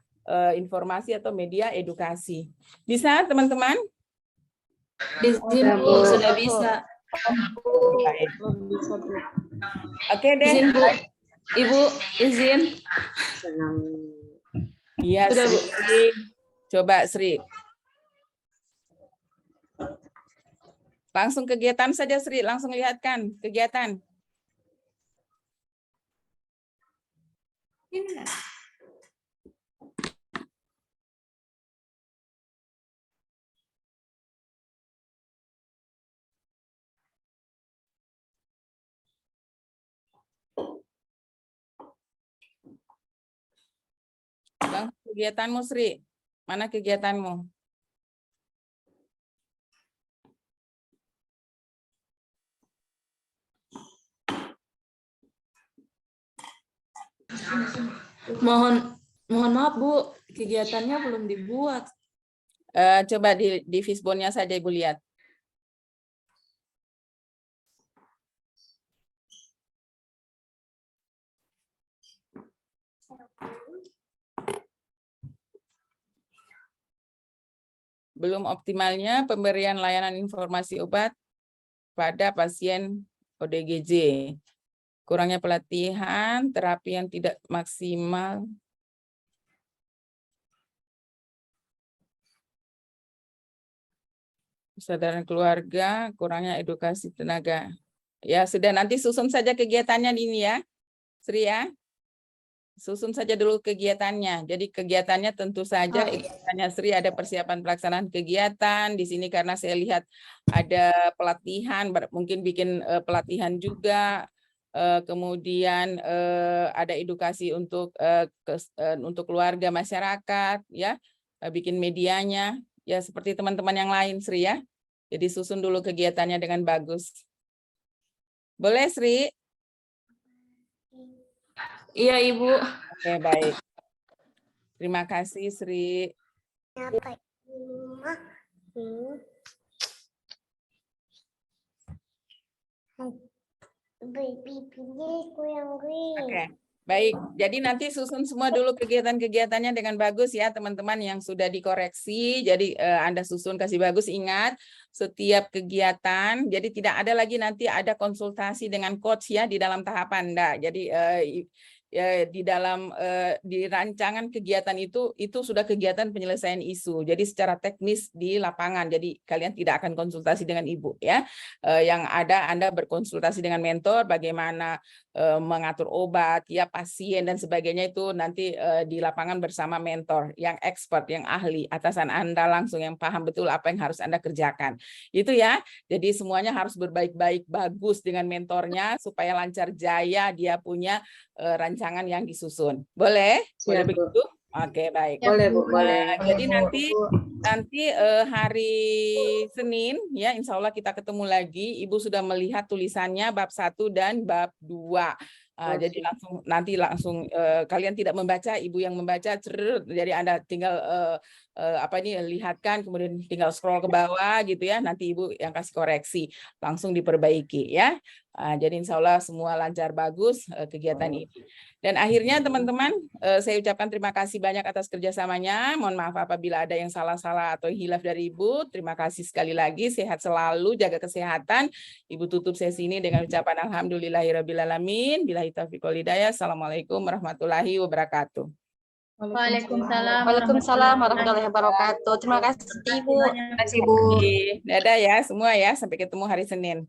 informasi atau media edukasi. Bisa teman-teman? Izin Bu, sudah bisa. Oke deh. Izin Bu. Ibu izin. Iya, Sri. Coba Sri. Langsung kegiatan saja Sri, langsung lihatkan kegiatan. Kegiatanmu Sri, mana kegiatanmu? Mohon maaf Bu, kegiatannya belum dibuat. Coba di fishbone-nya saja Ibu lihat. belum optimalnya pemberian layanan informasi obat pada pasien ODGJ. Kurangnya pelatihan, terapi yang tidak maksimal. Kesadaran keluarga, kurangnya edukasi tenaga. Ya, sudah, nanti susun saja kegiatannya ini ya, Sri ya. Susun saja dulu kegiatannya. Jadi kegiatannya tentu saja kegiatannya Sri ada persiapan pelaksanaan kegiatan. Di sini karena saya lihat ada pelatihan, mungkin bikin pelatihan juga. Kemudian ada edukasi untuk keluarga masyarakat, ya, bikin medianya, ya seperti teman-teman yang lain, Sri ya. Jadi susun dulu kegiatannya dengan bagus. Boleh, Sri? Iya, Ibu. Oke, baik. Terima kasih, Sri. Oke, baik. Jadi nanti susun semua dulu kegiatan-kegiatannya dengan bagus ya, teman-teman yang sudah dikoreksi. Jadi Anda susun kasih bagus, ingat setiap kegiatan. Jadi tidak ada lagi nanti ada konsultasi dengan coach ya di dalam tahapan Anda. Jadi di dalam di rancangan kegiatan itu sudah kegiatan penyelesaian isu. Jadi secara teknis di lapangan. Jadi kalian tidak akan konsultasi dengan Ibu ya. Yang ada Anda berkonsultasi dengan mentor bagaimana mengatur obat, ya pasien dan sebagainya itu nanti di lapangan bersama mentor yang expert, yang ahli, atasan Anda langsung yang paham betul apa yang harus Anda kerjakan. Itu ya. Jadi semuanya harus berbaik-baik bagus dengan mentornya supaya lancar jaya dia punya rancangan yang disusun. Boleh? Boleh begitu? Oke, baik. Boleh, Bu, boleh. Jadi nanti hari Senin ya, insya Allah kita ketemu lagi. Ibu sudah melihat tulisannya bab 1 dan bab 2. Jadi langsung kalian tidak membaca, Ibu yang membaca. Jadi Anda tinggal lihatkan, kemudian tinggal scroll ke bawah gitu ya. Nanti Ibu yang kasih koreksi, langsung diperbaiki ya. Jadi insya Allah semua lancar bagus kegiatan ini. Dan akhirnya teman-teman, saya ucapkan terima kasih banyak atas kerjasamanya. Mohon maaf apabila ada yang salah-salah atau hilaf dari Ibu. Terima kasih sekali lagi, sehat selalu, jaga kesehatan. Ibu tutup sesi ini dengan ucapan alhamdulillahirrabbilalamin. Billahi taufiq wal hidayah. Assalamualaikum warahmatullahi wabarakatuh. Waalaikumsalam. Waalaikumsalam warahmatullahi wabarakatuh. Terima kasih, Ibu. Terima kasih, Bu. Dadah ya semua ya. Sampai ketemu hari Senin.